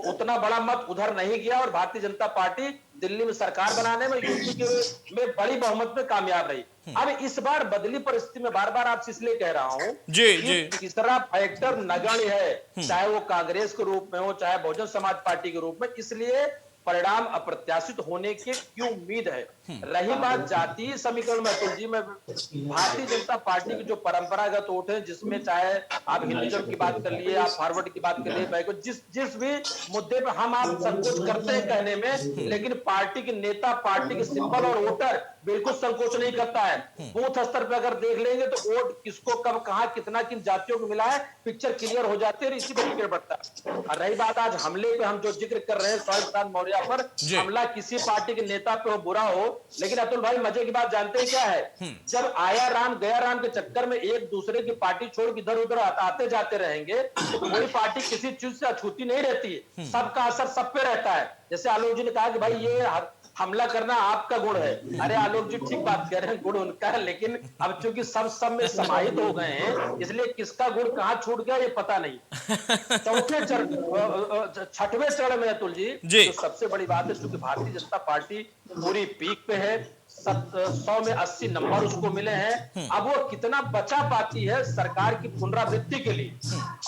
उतना बड़ा मत उधर नहीं गया और भारतीय जनता पार्टी दिल्ली में सरकार बनाने में, यूपी में बड़ी बहुमत में कामयाब रही। अब इस बार बदली परिस्थिति में बार बार आपसे इसलिए कह रहा हूं कि तीसरा फैक्टर नगण्य है, चाहे वो कांग्रेस के रूप में हो, चाहे बहुजन समाज पार्टी के रूप में, इसलिए परिणाम अप्रत्याशित होने की क्यों उम्मीद है। रही बात जातीय समीकरण में अतुल जी, में भारतीय जनता पार्टी की जो परंपरागत वोट है, जिसमें चाहे आप हिंदुइज्म की बात कर लिए, आप फॉरवर्ड की बात कर लिए, जिस भी मुद्दे पे हम आप संकोच करते हैं कहने में, लेकिन पार्टी के नेता, पार्टी के सिंबल और वोटर बिल्कुल संकोच नहीं करता है। बूथ स्तर पर अगर देख लेंगे तो वोट किसको कब कहां कितना किन जातियों को मिला है, पिक्चर क्लियर हो जाती है और इसी पर टिकट बढ़ता है। और रही बात आज हमले पे हम जो जिक्र कर रहे हैं स्वामी प्रसाद मौर्य पर, हमला किसी पार्टी के नेता पे हो, बुरा हो, लेकिन अतुल भाई मजे की बात जानते हैं क्या है, जब आया राम गया राम के चक्कर में एक दूसरे की पार्टी छोड़ इधर उधर आते जाते रहेंगे तो कोई पार्टी किसी चीज से अछूती नहीं रहती है, सबका असर सब पे रहता है। जैसे आलोक जी ने कहा कि भाई ये हमला करना आपका गुण है, अरे आलोक जी ठीक बात कह रहे हैं, गुण उनका है, लेकिन अब चूंकि सब में समाहित हो गए हैं, इसलिए किसका गुण कहां छूट गया ये पता नहीं। चौथे चरण, छठवें चरण में अतुल जी तो सबसे बड़ी बात है, क्योंकि भारतीय जनता पार्टी पूरी पीक पे है, 100 में 80 नंबर उसको मिले हैं। अब वो कितना बचा पाती है सरकार की पुनरावृत्ति के लिए,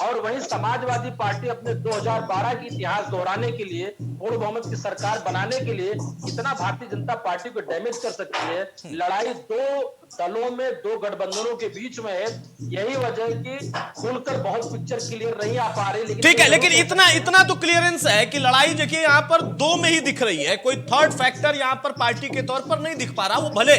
और वहीं समाजवादी पार्टी अपने 2012 की इतिहास दोहराने के लिए, पूर्ण बहुमत की सरकार बनाने के लिए कितना भारतीय जनता पार्टी को डैमेज कर सकती है। लड़ाई दो दलों में, दो गठबंधनों के बीच में है, यही वजह की खुलकर बहुत पिक्चर क्लियर नहीं आ पा रही। ठीक है, लेकिन इतना तो क्लियरेंस है कि लड़ाई देखिए यहां पर दो में ही दिख रही है, कोई थर्ड फैक्टर यहां पर पार्टी के तौर पर नहीं दिख पा रहा। वो भले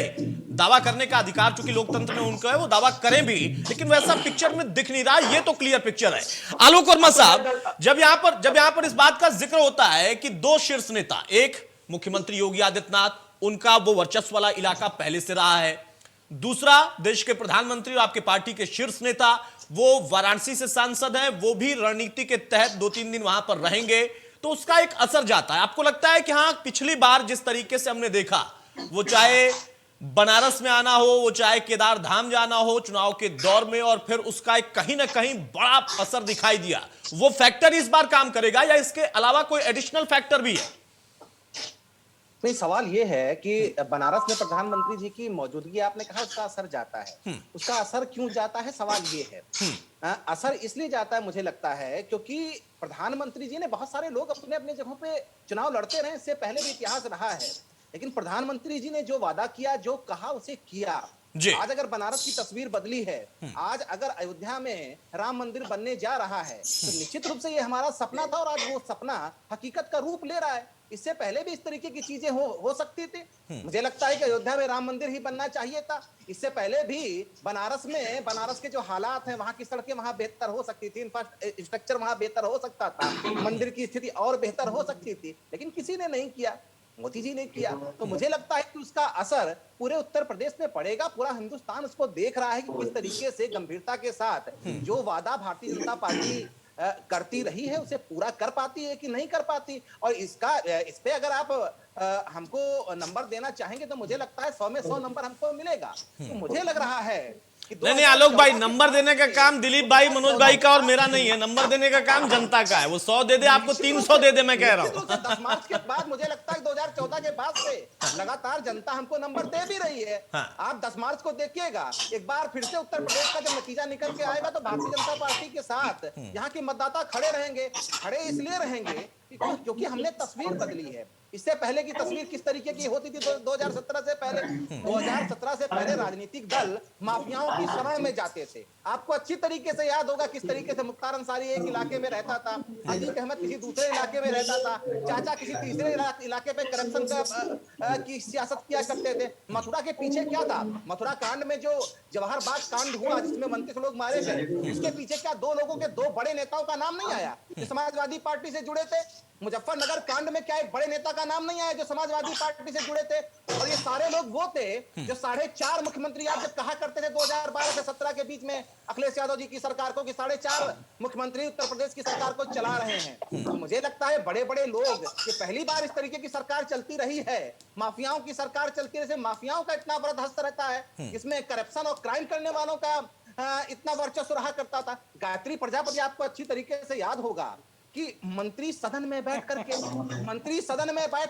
दावा करने का अधिकार चूंकि लोकतंत्र में उनका है, वो दावा करें भी, लेकिन वैसा पिक्चर में दिख नहीं रहा। ये तो क्लियर पिक्चर है। आलोक वर्मा साहब, जब यहां पर इस बात का जिक्र होता है कि दो शीर्ष नेता, एक मुख्यमंत्री योगी आदित्यनाथ, उनका वो वर्चस्व वाला इलाका पहले से रहा है, दूसरा देश के प्रधानमंत्री और आपके पार्टी के शीर्ष नेता वो वाराणसी से सांसद हैं, वो भी रणनीति के तहत 2-3 दिन वहां पर रहेंगे, तो उसका एक असर जाता है। आपको लगता है कि हां, पिछली बार जिस तरीके से हमने देखा, वो चाहे बनारस में आना हो, वो चाहे केदार धाम जाना हो चुनाव के दौर में, और फिर उसका एक कहीं ना कहीं बड़ा असर दिखाई दिया, वो फैक्टर इस बार काम करेगा या इसके अलावा कोई एडिशनल फैक्टर भी है? नहीं, सवाल ये है कि बनारस में प्रधानमंत्री जी की मौजूदगी, आपने कहा उसका असर जाता है, उसका असर क्यों जाता है, सवाल ये है। असर इसलिए जाता है मुझे लगता है क्योंकि प्रधानमंत्री जी ने, बहुत सारे लोग अपने अपने जगहों पे चुनाव लड़ते रहे, इससे पहले भी इतिहास रहा है, लेकिन प्रधानमंत्री जी ने जो वादा किया, जो कहा, उसे किया। आज अगर बनारस की तस्वीर बदली है, आज अगर अयोध्या में राम मंदिर बनने जा रहा है, तो निश्चित रूप से ये हमारा सपना था और आज वो सपना हकीकत का रूप ले रहा है। इससे पहले भी इस तरीके की चीजें हो सकती थी। मुझे लगता है कि अयोध्या में राम मंदिर ही बनना चाहिए था। इससे पहले भी बनारस में, बनारस के जो हालात हैं, वहां की सड़कें वहां बेहतर हो सकती थी, इंफ्रास्ट्रक्चर वहां बेहतर हो सकता था, मंदिर की स्थिति और बेहतर हो सकती थी, लेकिन किसी ने नहीं किया, मोदी जी ने किया। तो मुझे लगता है कि उसका असर पूरे उत्तर प्रदेश में पड़ेगा। पूरा हिंदुस्तान उसको देख रहा है कि किस तरीके से गंभीरता के साथ जो वादा भारतीय जनता पार्टी करती रही है, उसे पूरा कर पाती है कि नहीं कर पाती। और इस पे अगर आप हमको नंबर देना चाहेंगे तो मुझे लगता है 100 में 100 नंबर हमको मिलेगा। तो मुझे लग रहा है कि नहीं आलोक भाई, नंबर देने का काम दिलीप भाई, मनोज भाई का और मेरा नहीं है, नंबर देने का काम जनता का है। वो 100 दे दे, आपको 300 दे दे, मैं कह रहा हूँ। 10 मार्च के बाद मुझे लगता है 2014 के बाद से लगातार जनता हमको नंबर दे भी रही है। आप 10 मार्च को देखिएगा, एक बार फिर से उत्तर प्रदेश का जब नतीजा निकल के आएगा तो भारतीय जनता पार्टी के साथ यहाँ के मतदाता खड़े रहेंगे। खड़े इसलिए रहेंगे क्योंकि हमने तस्वीर बदली है। इससे पहले की तस्वीर किस तरीके की होती थी 2017 से पहले? 2017 से पहले राजनीतिक दल माफियाओं की शरण में जाते थे। आपको अच्छी तरीके से याद होगा किस तरीके से मुख्तार अंसारी एक इलाके में रहता था, अतीक अहमद किसी दूसरे इलाके में रहता था, चाचा किसी तीसरे इलाके पे करप्शन की सियासत किया करते थे। मथुरा के पीछे क्या था? मथुरा कांड में जो जवाहर बाग कांड हुआ जिसमें 29 लोग मारे गए, उसके पीछे क्या दो लोगों के, दो बड़े नेताओं का नाम नहीं आया जो समाजवादी पार्टी से जुड़े थे? मुजफ्फरनगर कांड में क्या एक बड़े नेता का नाम नहीं आया जो समाजवादी पार्टी से जुड़े थे? और ये सारे लोग वो थे जो 4.5 मुख्यमंत्री, आप जब कहा करते थे 2012 से 17 के बीच में अखिलेश यादव जी की सरकार को कि 4.5 मुख्यमंत्री उत्तर प्रदेश की सरकार को चला रहे हैं। तो मुझे लगता है बड़े बड़े लोग, ये पहली बार इस तरीके की सरकार चलती रही है, माफियाओं की सरकार चलती रही, माफियाओं का इतना बड़ा हस्त रहता है, इसमें करप्शन और क्राइम करने वालों का इतना वर्चस्व रहा करता था। गायत्री प्रजापति, आपको अच्छी तरीके से याद होगा कि मंत्री सदन में बैठ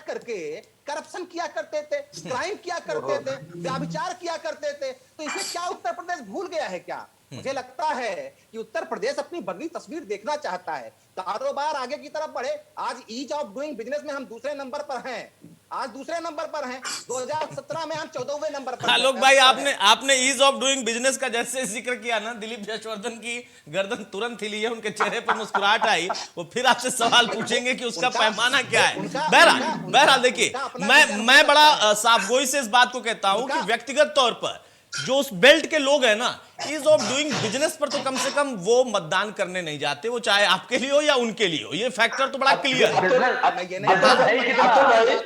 करके करप्शन किया करते थे, क्राइम किया करते थे, व्यभिचार किया करते थे। तो इसे क्या उत्तर प्रदेश भूल गया है क्या? मुझे लगता है कि उत्तर प्रदेश अपनी बदली तस्वीर देखना चाहता है, कारोबार आगे की तरफ बढ़े। आज ईज ऑफ डूइंग बिजनेस में हम दूसरे नंबर पर हैं, आज दूसरे नंबर पर हैं। 2017 में हम 14वें नंबर पर। आलोक भाई, आपने ईज ऑफ डूइंग बिजनेस का जैसे जिक्र किया ना, दिलीप जयवर्धन की गर्दन तुरंत हिली है, उनके चेहरे पर मुस्कुराहट आई। वो फिर आपसे सवाल पूछेंगे कि उसका पैमाना क्या है। बहरहाल देखिए, मैं बड़ा साफगोई से इस बात को कहता हूं कि व्यक्तिगत तौर पर जो उस बेल्ट के लोग हैं ना, ईज ऑफ डूइंग बिजनेस पर तो कम से कम वो मतदान करने नहीं जाते, वो चाहे आपके लिए हो या उनके लिए हो। ये फैक्टर तो बड़ा क्लियर है।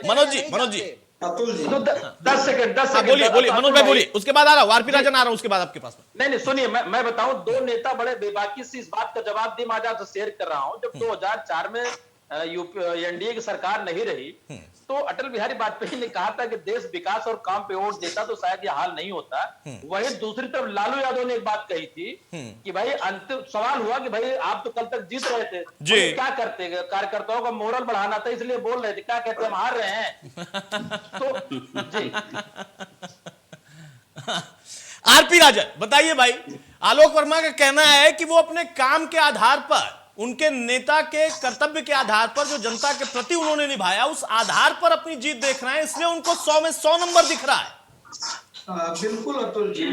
मनोज जी अतुल जी, तो 10 सेकंड बोलिए मनोज भाई, बोलिए, उसके बाद आ रहा हूं, आरपी राजन आ रहा हूं उसके बाद आपके पास में। नहीं सुनिए, मैं बताऊं, दो नेता बड़े बेबाकी से इस बात का जवाब दिए, मैं आज शेयर कर रहा हूं। जब 2004 में एनडीए की सरकार नहीं रही तो अटल बिहारी वाजपेयी ने कहा था कि देश विकास और काम पे वोट देता तो शायद ये हाल नहीं होता। वहीं दूसरी तरफ लालू यादव ने एक बात कही थी कि भाई, अंतिम सवाल हुआ कि भाई आप तो कल तक जीत रहे थे, तो क्या करते? कार्यकर्ताओं का मोरल बढ़ाना था, इसलिए बोल रहे थे। क्या कहते हैं, हम हार रहे हैं। तो जी आरपी राजन बताइए भाई, आलोक वर्मा का कहना है कि वो अपने काम के आधार पर, उनके नेता के कर्तव्य के आधार पर, जो जनता के प्रति उन्होंने निभाया, उस आधार पर अपनी जीत देख रहे हैं, इसलिए उनको 100 में 100 नंबर दिख रहा है। बिल्कुल अतुल जी,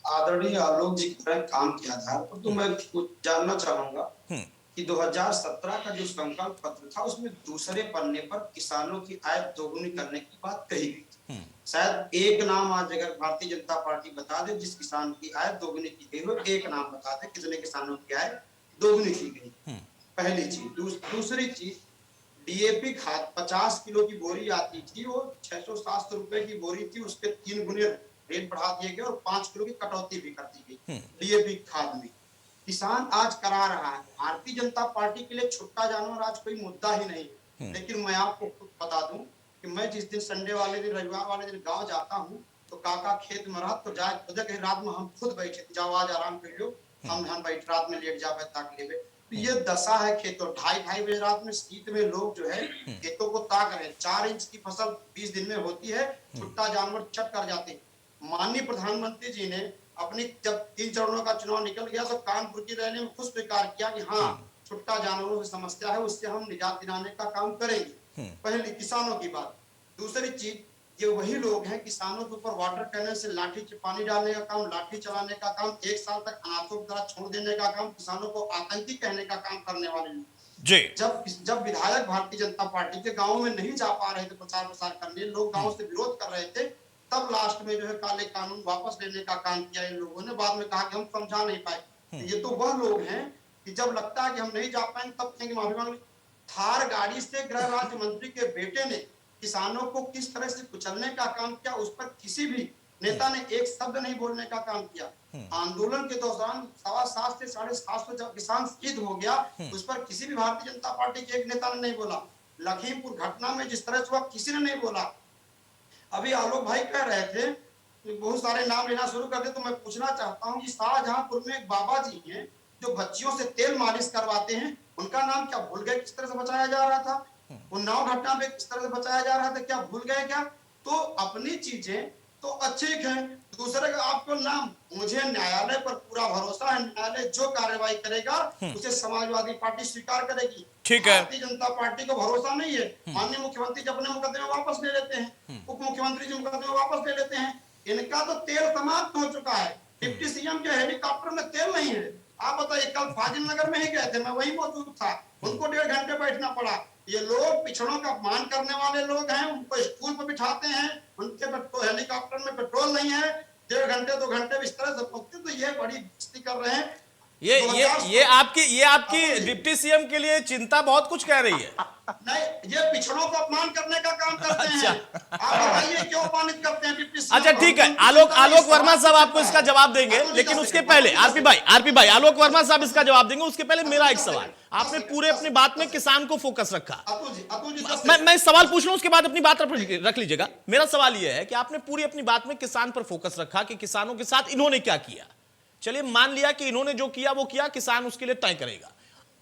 आदरणीय आलोक जी के काम के आधार पर तो मैं कुछ जानना चाहूंगा कि 2017 का जो संकल्प पत्र था उसमें दूसरे पन्ने पर किसानों की आय दोगुनी करने की बात कही गई थी। शायद एक नाम आज अगर भारतीय जनता पार्टी बता दे जिस किसान की आय दोगुनी की गई हो, एक नाम बता दे कितने किसानों की आय दोगुनी की गई। पहली चीज। दूसरी चीज, डीएपी खाद 50 किलो की बोरी आती थी, वो 600-700 रुपए की बोरी थी, उसके 3 गुने रेट बढ़ा दिए गए और 5 किलो की कटौती भी कर दी गई डीएपी खाद में। किसान आज करा रहा है। भारतीय जनता पार्टी के लिए छुट्टा जानवर आज कोई मुद्दा ही नहीं। लेकिन मैं आपको खुद बता दूं कि मैं जिस दिन संडे वाले दिन, रविवार वाले दिन गांव जाता हूं तो काका खेत में रहा तो जाए रात में हम खुद बैठे, जाओ आज आराम कर लो, हम बैठ रात में लेट जावे ताक लेवे। तो ये दशा है खेतों। 2:30 बजे रात में शीत में लोग जो है खेतों को ताक रहे। 4 इंच की फसल 20 दिन में होती है, छुट्टा जानवर चट कर जाते। माननीय प्रधानमंत्री जी ने अपनी जब 3 चरणों का चुनाव निकल गया तो कानपुर की रैली में खुद स्वीकार किया कि हाँ, छुट्टा जानवरों की समस्या है, उससे हम निजात दिलाने का काम करेंगे। पहली किसानों की बात। दूसरी चीज, ये वही लोग हैं किसानों के ऊपर वाटर कैनल से लाठी पानी डालने का काम, लाठी चलाने का काम, 1 साल तक अनाथों की तरह छोड़ देने का काम, किसानों को आतंकी कहने का काम करने वाले लोग। जब विधायक भारतीय जनता पार्टी के गाँव में नहीं जा पा रहे थे प्रचार प्रसार करने, लोग गाँव से विरोध कर रहे थे, तब लास्ट में जो है काले कानून वापस लेने का काम किया इन लोगों ने। बाद में कहा कि हम समझा नहीं पाए। ये तो वह लोग हैं कि जब लगता है कि हम नहीं जा पाएंगे तब कहेंगे माफी मांग। थार गाड़ी से गृह राज्य मंत्री के बेटे ने किसानों को किस तरह से कुचलने का काम किया, उस पर किसी भी नेता ने एक शब्द नहीं बोलने का काम किया। आंदोलन के दौरान 7.25 से 750 जब किसान शहीद हो गया, उस पर किसी भी भारतीय जनता पार्टी के एक नेता ने नहीं बोला। लखीमपुर घटना में जिस तरह से हुआ, किसी ने नहीं बोला। अभी आलोक भाई कह रहे थे, बहुत सारे नाम लेना शुरू कर दे, तो मैं पूछना चाहता हूँ कि शाहजहांपुर में एक बाबा जी हैं जो बच्चियों से तेल मालिश करवाते हैं, उनका नाम क्या भूल गए? किस तरह से बचाया जा रहा था? उन्नाव घटना में किस तरह से बचाया जा रहा था, क्या भूल गए क्या? तो अपनी चीजें तो ठीक है। दूसरे का आपको नाम, मुझे न्यायालय पर पूरा भरोसा है, न्यायालय जो कार्रवाई करेगा उसे समाजवादी पार्टी स्वीकार करेगी। ठीक है। भारतीय जनता पार्टी को भरोसा नहीं है, माननीय मुख्यमंत्री जी अपने मुकदमे वापस ले लेते हैं, उप मुख्यमंत्री जी मुकदमे वापस ले लेते हैं। इनका तो तेल समाप्त हो चुका है, डिप्टी सीएम के हेलीकॉप्टर में तेल नहीं है। आप बताइए, कल फाजिल नगर में ही गए थे, मैं वही मौजूद था, उनको 1.5 घंटे बैठना पड़ा। ये लोग पिछड़ों का अपमान करने वाले लोग हैं, उनको स्कूल पर बिठाते हैं, उनके हेलीकॉप्टर में पेट्रोल नहीं है, 1.5 घंटे 2 घंटे इस तरह से पहुंचते, तो ये बड़ी बेइज्जती कर रहे हैं। ये आपकी डिप्टी सीएम के लिए चिंता बहुत कुछ कह रही है। नहीं, ये पिछड़ों को अपमान करने का काम करते हैं। आप बताइए क्यों अपमानित करते हैं डिप्टी सीएम? अच्छा ठीक है, आलोक वर्मा साहब आपको इसका जवाब देंगे, लेकिन उसके पहले आरपी भाई आलोक वर्मा साहब इसका जवाब देंगे, उसके पहले मेरा एक सवाल। आपने पूरे अपनी बात में किसान को फोकस रखा, मैं सवाल पूछ रहा हूं, उसके बाद अपनी बात रख लीजिएगा। मेरा सवाल यह है कि आपने पूरी अपनी बात में किसान पर फोकस रखा कि किसानों के साथ इन्होंने क्या किया। चलिए मान लिया कि इन्होंने जो किया वो किया, किसान उसके लिए तय करेगा।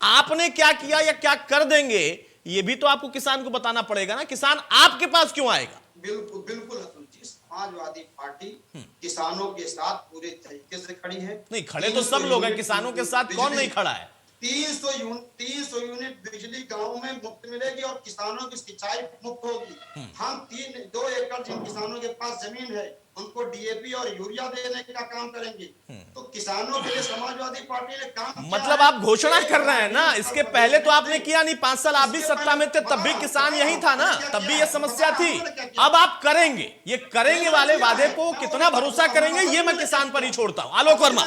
आपने क्या किया या क्या कर देंगे, ये भी तो आपको किसान को बताना पड़ेगा ना। किसान आपके पास क्यों आएगा? बिल्कुल बिल्कुल अतुल जी, समाजवादी पार्टी किसानों के साथ पूरे तरीके से खड़ी है। नहीं, खड़े तो सब लोग हैं, किसानों के साथ कौन नहीं खड़ा है? 300 यूनिट बिजली गांव में मुफ्त मिलेगी और किसानों की सिंचाई मुफ्त होगी। हम 2 एकड़ जिन किसानों के पास जमीन है उनको डीएपी और यूरिया देने का काम करेंगे। तो किसानों के लिए समाजवादी पार्टी ने काम मतलब आप घोषणा कर रहे हैं ना, इसके पहले तो आपने किया नहीं। 5 साल आप भी सत्ता में थे, तब भी किसान यही था ना, तब भी ये समस्या थी। अब आप करेंगे, ये करेंगे वाले वादे को कितना भरोसा करेंगे, ये मैं किसान पर ही छोड़ता हूं। आलोक वर्मा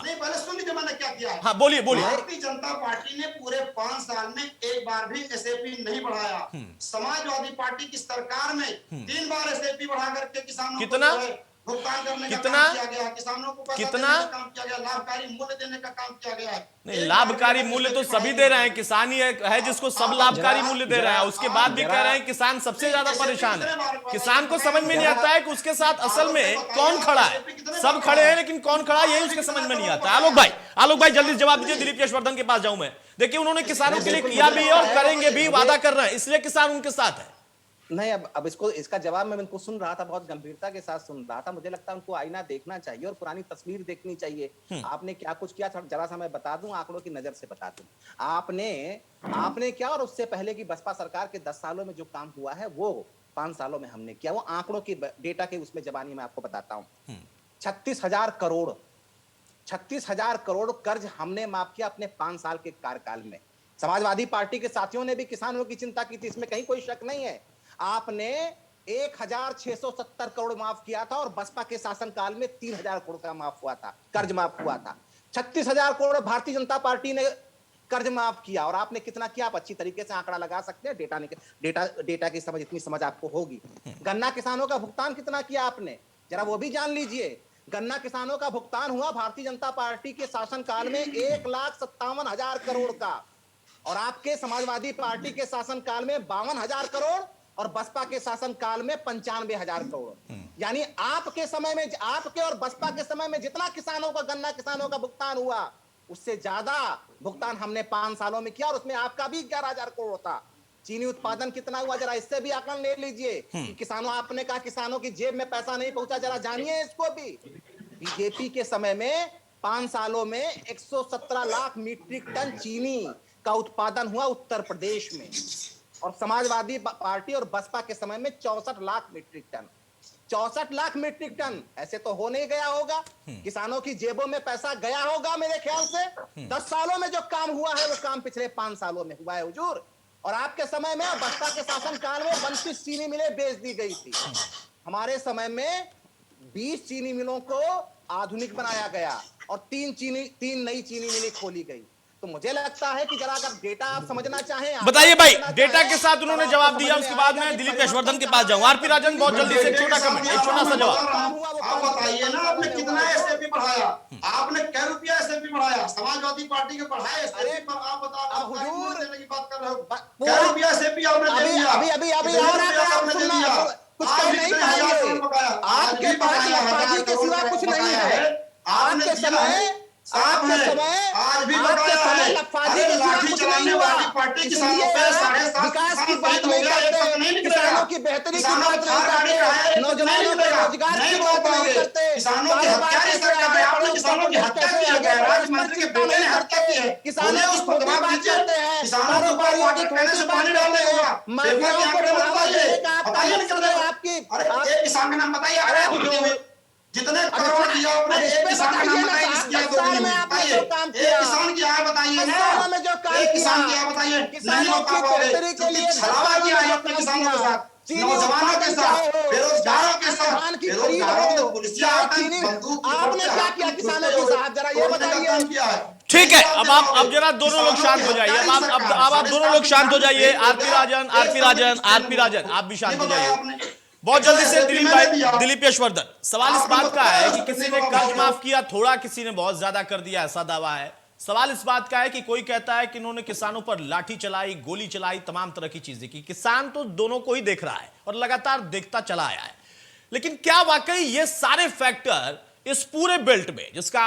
पहले सुन लीजिए मैंने क्या किया है। हाँ बोलिए। भारतीय जनता पार्टी ने पूरे 5 साल में एक बार भी एसएपी नहीं बढ़ाया। समाजवादी पार्टी की सरकार में 3 बार एसएपी बढ़ा करके किसानों कितना भुगतान करने का कितना काम किया गया, किसानों को पैसा देने का काम किया गया, लाभकारी मूल्य देने का काम किया गया है। नहीं, लाभकारी मूल्य तो सभी दे रहे हैं, किसान ही है जिसको सब लाभकारी मूल्य दे रहा है। उसके बाद भी कह रहे हैं किसान सबसे ज्यादा परेशान है। किसान को समझ में नहीं आता है कि उसके साथ असल में कौन खड़ा है। सब खड़े हैं लेकिन कौन खड़ा है यही उसके समझ में नहीं आता। आलोक भाई जल्दी जवाब दीजिए। दिलीप यशवर्धन के पास जाऊं मैं। देखिए उन्होंने किसानों के लिए किया भी है और करेंगे भी, वादा कर रहे हैं, इसलिए किसान उनके साथ है। नहीं, अब इसका जवाब मैं उनको सुन रहा था, बहुत गंभीरता के साथ सुन रहा था। मुझे लगता है उनको आईना देखना चाहिए और पुरानी तस्वीर देखनी चाहिए। आपने क्या कुछ किया, जरा सा मैं बता दूं, आंकड़ों की नजर से बता दूं। आपने क्या और उससे पहले की बसपा सरकार के 10 सालों में जो काम हुआ है वो 5 सालों में हमने किया। वो आंकड़ों की डेटा के उसमें जबानी मैं आपको बताता हूं। 36,000 करोड़ कर्ज हमने माफ किया अपने 5 साल के कार्यकाल में। समाजवादी पार्टी के साथियों ने भी किसानों की चिंता की थी, इसमें कहीं कोई शक नहीं है। आपने 1,670 करोड़ माफ किया था और बसपा के शासनकाल में 3,000 करोड़ का माफ हुआ था, कर्ज माफ हुआ था। 36,000 करोड़ भारतीय जनता पार्टी ने कर्ज माफ किया। और आपने कितना किया, आप अच्छी तरीके से आंकड़ा लगा सकते हैं। डेटा की समझ, इतनी समझ आपको होगी। गन्ना किसानों का भुगतान कितना किया आपने, जरा वो भी जान लीजिए। गन्ना किसानों का भुगतान हुआ भारतीय जनता पार्टी के शासनकाल में 1,57,000 करोड़ का, और आपके समाजवादी पार्टी के शासनकाल में 52,000 करोड़ और बसपा के शासनकाल में 95,000 करोड़। यानी आपके समय में, आपके और बसपा के समय में जितना गन्ना किसानों का भुगतान हुआ, उससे ज्यादा भुगतान हमने 5 सालों में किया, और उसमें आपका भी 11,000 करोड़ था। चीनी उत्पादन कितना हुआ, जरा इससे भी आकलन ले लीजिए। किसानों, आपने कहा किसानों की जेब में पैसा नहीं पहुंचा, जरा जानिए इसको भी। बीजेपी के समय में 5 सालों में 117 लाख मीट्रिक टन चीनी का उत्पादन हुआ उत्तर प्रदेश में, और समाजवादी पार्टी और बसपा के समय में 64 lakh metric ton. 64 lakh metric ton ऐसे तो हो नहीं गया होगा, किसानों की जेबों में पैसा गया होगा मेरे ख्याल से। 10 सालों में जो काम हुआ है वो काम पिछले 5 सालों में हुआ है हुजूर। और आपके समय में बसपा के शासनकाल में 32 चीनी मिलें बेच दी गई थी। हमारे समय में 20 चीनी मिलों को आधुनिक बनाया गया और 3 नई चीनी मिलें खोली गई। तो मुझे लगता है कि जरा अगर डेटा आप समझना चाहें, बताइए भाई। डेटा के साथ उन्होंने जवाब दिया, उसके बाद मैं दिलीप यशवर्धन के पास जाऊं। आरपी राजन बहुत जल्दी से एक छोटा कमेंट, एक छोटा सा जवाब। आप बताइए ना, आपने कितना एसएपी बढ़ाया, आपने क्या रुपया एसएपी बढ़ाया, समाजवादी पार्टी के बढ़ाए एसएपी पर आप बताओ, हुजूर देने की बात कर रहे हो, क्या रुपया एसएपी आपने दे दिया? अभी आपने दे दिया, कुछ कह नहीं पाएंगे। आपके पास लफाजी के सिवा कुछ नहीं है। आपके समय आज भी बकाया है। जातपाती अरे के सिवा लाठी कुछ चलाने नहीं हुआ। वाली पार्टी इसलिए किसानों पे आप 7.5 विकास की किसान बात शहीद हो नहीं गया, एक तक करते, नहीं निकलेगा। किसानों की बेहतरी की किसानों बात को नहीं थार गाड़ी करते, कराया, एक तक नहीं नौजवानों को निकलेगा। रोजगार की नहीं बात बोल नहीं पाओगे। करते, किसानों की कारोबार हत्या की कैसे सरकार आगे है, बढ़े, आपने उत्तर किसानों की प्रदेश हत्या कैसे की है, आगे बढ़े, राज्य इस पर मंत्री के चिंता बेटे नहीं ने हत्या की है। करते। किसानों बोलिए की उस पर थोड़ी जवाब बात दीजिए। करते हैं, किसानों के ऊपर कारोबारियों की वाटर कहने थोड़ी से बात पानी करते डालने हैं, होगा। माफियाओं को आंकड़े बढ़ावा बताइए, देने का आपका बताइए मकसद है। आपकी अरे एक किसान का नाम बताइए, अगर अरे आप खुद जो जितने अब करोड़ इसमें दिया आपने, अब इस एक पे किसान का नाम बताइए ना बताइए साहब, जिसकी 10 आप साल में दोगुनी आपने बताइए। जो काम एक किया, किसान की आय बताइए 10 ना, सालों में जो काम एक किया, किसान की आय बताइए। नहीं किसानों बता की पाओगे बेहतरी के क्योंकि लिए 10 छलावा सालों किया में है जो अपने काम किसानों के किया, साथ, चीनी नौजवानों के उत्पादन साथ, चाहे हो, बेरोजगारों के चाहे साथ। धान की खरीद बेरोजगारों हो, को पुलिसिया चाहे आतंक, चीनी, बंदूक की नोक आपने पे क्या हाथ किया में किसानों घुसते के हुए साथ, जरा ये तोड़ने का बताइए। काम किया है। ठीक है, नहीं अब बात आप जरा दोनों लोग शांत हो जाइए। अब आप दोनों लोग शांत हो जाइए। आरपी राजन, आप भी शांत हो जाइए। बहुत जल्दी से दिलीप भाई, दिलीप यशवर्धन, सवाल इस बात का है कि किसी ने कर्ज माफ किया थोड़ा, किसी ने बहुत ज्यादा कर दिया, ऐसा दावा है। सवाल इस बात का है कि कोई कहता है कि इन्होंने किसानों पर लाठी चलाई, गोली चलाई, तमाम तरह की चीजें की। किसान तो दोनों को ही देख रहा है और लगातार देखता चला आया है। लेकिन क्या वाकई ये सारे फैक्टर इस पूरे बेल्ट में, जिसका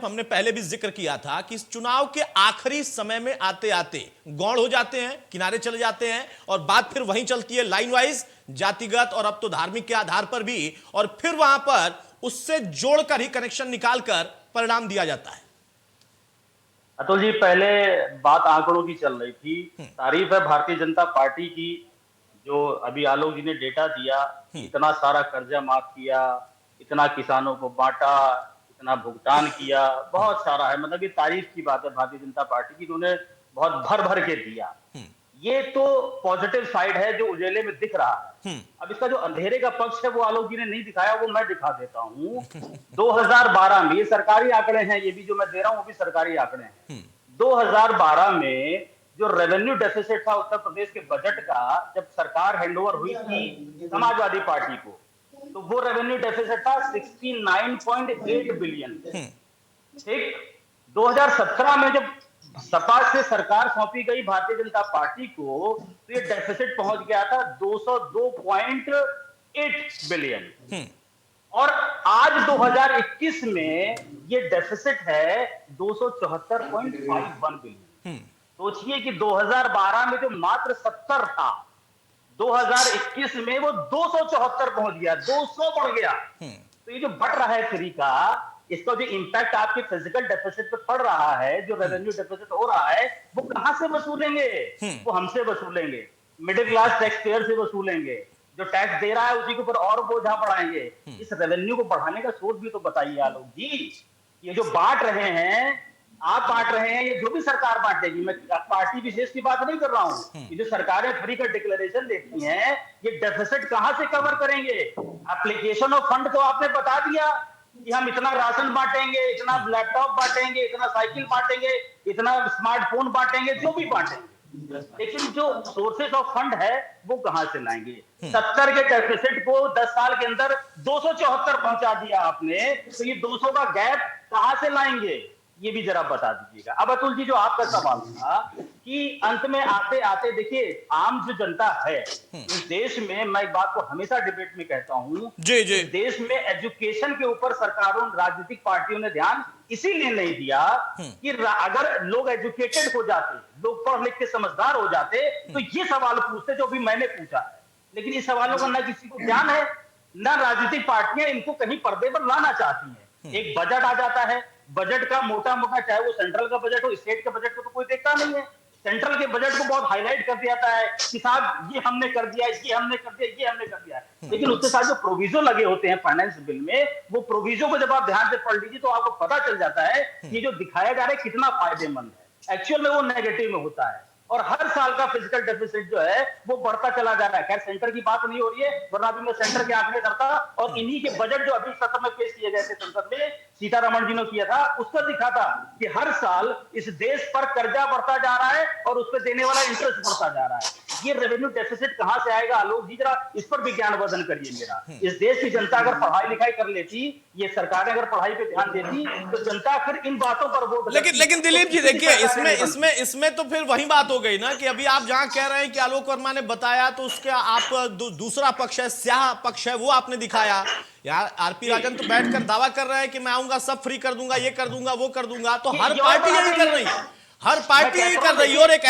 हमने पहले भी जिक्र किया था कि इस चुनाव के आखिरी समय में आते आते गौड़ हो जाते हैं, किनारे चले जाते हैं और बात फिर वहीं चलती है लाइन वाइज, जातिगत और अब तो धार्मिक के आधार पर भी, और फिर वहां पर उससे जोड़कर ही कनेक्शन निकालकर परिणाम दिया जाता है। अतुल जी, पहले बात आंकड़ों की चल रही थी। तारीफ है भारतीय जनता पार्टी की, जो अभी आलोक जी ने डेटा दिया, इतना सारा कर्जा माफ किया, इतना किसानों को बांटा, इतना भुगतान किया, बहुत सारा है। मतलब ये तारीफ की बात है भारतीय जनता पार्टी की, उन्होंने बहुत भर भर के दिया। ये तो पॉजिटिव साइड है जो उजेले में दिख रहा है। अब इसका जो अंधेरे का पक्ष है वो आलोक जी ने नहीं दिखाया, वो मैं दिखा देता हूँ। 2012 में, ये सरकारी आंकड़े हैं, ये भी जो मैं दे रहा हूँ वो भी सरकारी आंकड़े हैं। 2012 में जो रेवेन्यू डेफिसिट था उत्तर प्रदेश के बजट का, जब सरकार हैंडओवर हुई थी समाजवादी पार्टी को, तो वो रेवेन्यू डेफिसिट था 69.8 बिलियन। ठीक, 2017 में जब सपा से सरकार सौंपी गई भारतीय जनता पार्टी को, तो ये डेफिसिट पहुंच गया था 202.8 बिलियन। और आज 2021 में ये डेफिसिट है 274.51 बिलियन। सोचिए कि 2012 में जो मात्र 70 था, 2021 में वो 274 पहुंच गया, 200 बढ़ गया। तो ये जो बढ़ रहा है फ्री का, इसका जो इंपैक्ट आपके फिजिकल डेफिसिट पे पड़ रहा है, जो रेवेन्यू डेफिसिट हो रहा है, वो कहां से वसूलेंगे? वो हमसे वसूलेंगे, मिडिल क्लास टैक्स पेयर से वसूलेंगे। जो टैक्स दे रहा है उसी के ऊपर और बोझा बढ़ाएंगे। इस रेवेन्यू को बढ़ाने का सोच भी तो बताइए आलोक जी। ये जो बांट रहे हैं, आप बांट रहे हैं, ये जो भी सरकार बांटेगी, मैं पार्टी विशेष की बात नहीं कर रहा हूं, ये जो सरकारें फ्री का डिक्लेरेशन देती हैं, ये डेफिसिट कहां से कवर करेंगे? एप्लीकेशन ऑफ फंड तो आपने बता दिया कि हम इतना राशन बांटेंगे, इतना लैपटॉप बांटेंगे, इतना साइकिल बांटेंगे, इतना स्मार्टफोन बांटेंगे, जो भी बांटेंगे, लेकिन जो सोर्सेस ऑफ फंड है वो कहां से लाएंगे? 70 के डेफिसिट को 10 साल के अंदर 274 पहुंचा दिया आपने, तो ये 200 का गैप कहां से लाएंगे? ये भी जरा बता दीजिएगा। अब अतुल जी, जो आपका सवाल था कि अंत में आते आते, देखिए आम जो जनता है इस देश में, मैं एक बात को हमेशा डिबेट में कहता हूं, जी जी, देश में एजुकेशन के ऊपर सरकारों, राजनीतिक पार्टियों ने ध्यान इसीलिए नहीं दिया कि अगर लोग एजुकेटेड हो जाते, लोग पढ़ लिख के समझदार हो जाते, तो ये सवाल पूछते जो भी मैंने पूछा है। लेकिन इस सवालों का ना किसी को ध्यान है, ना राजनीतिक पार्टियां इनको कहीं पर्दे पर लाना चाहती हैं। एक बजट आ जाता है, बजट का मोटा मोटा, चाहे वो सेंट्रल का बजट हो, स्टेट के बजट को तो कोई देखता नहीं है। सेंट्रल के बजट को बहुत हाईलाइट कर दिया जाता है कि साहब ये हमने कर दिया, ये हमने कर दिया, ये हमने कर दिया। लेकिन उसके साथ जो प्रोविजो लगे होते हैं फाइनेंस बिल में, वो प्रोविजो को जब आप ध्यान से पढ़ लीजिए तो आपको पता चल जाता है कि जो दिखाया जा रहा है कितना फायदेमंद है, एक्चुअल में वो नेगेटिव में होता है। और हर साल का फिजिकल डेफिसिट जो है वो बढ़ता चला जा रहा है। खैर सेंटर की बात नहीं हो रही है, वरना भी मैं सेंटर के आंकड़े करता, और इन्हीं के बजट जो अभी सत्र में पेश किए गए थे संसद में, सीतारमण जी ने किया था, उसका दिखा था कि हर साल इस देश पर कर्जा बढ़ता जा रहा है और उस पर देने वाला इंटरेस्ट बढ़ता जा रहा है। ये रेवेन्यू डेफिसिट कहां से आएगा आलोक जी? जरा इस पर भी ज्ञान वर्धन करिए मेरा। इस देश की जनता अगर पढ़ाई लिखाई कर लेती, ये सरकारें अगर पढ़ाई पे ध्यान देती, तो जनता फिर इन बातों पर वोट। लेकिन दिलीप जी देखिए, इसमें तो फिर वही बात हो गई ना कि अभी आप जहां कह रहे हैं कि आलोक वर्मा ने बताया, तो उसका आप दूसरा पक्ष है, स्याह पक्ष है, वो आपने दिखाया। यार आरपी राजन तो बैठकर दावा कर रहे हैं कि मैं आऊंगा सब फ्री कर दूंगा, ये कर दूंगा, वो कर दूंगा। तो हर पार्टी यही कर रही है, हर पार्टी यही कर रही है। और एक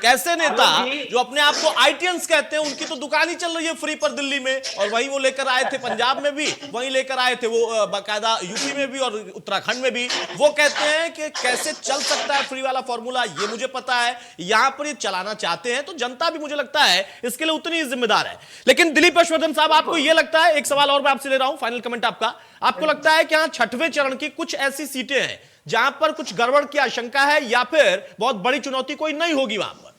ऐसे नेता जो अपने आप को आईटीएंस कहते हैं, उनकी तो दुकान ही चल रही है फ्री पर दिल्ली में, और वही वो लेकर आए थे पंजाब में भी, वही लेकर आए थे वो बाकायदा यूपी में भी और उत्तराखंड में भी। वो कहते हैं कि कैसे चल सकता है फ्री वाला फॉर्मूला, ये मुझे पता है। यहां पर ये चलाना चाहते हैं तो जनता भी मुझे लगता है इसके लिए उतनी ही जिम्मेदार है। लेकिन दिलीप यशवर्धन साहब, आपको यह लगता है, एक सवाल और मैं आपसे ले रहा हूं, फाइनल कमेंट आपका, आपको लगता है कि यहां छठवें चरण की कुछ ऐसी सीटें हैं जहां पर कुछ गड़बड़ की आशंका है, या फिर बहुत बड़ी चुनौती कोई नहीं होगी वहां पर?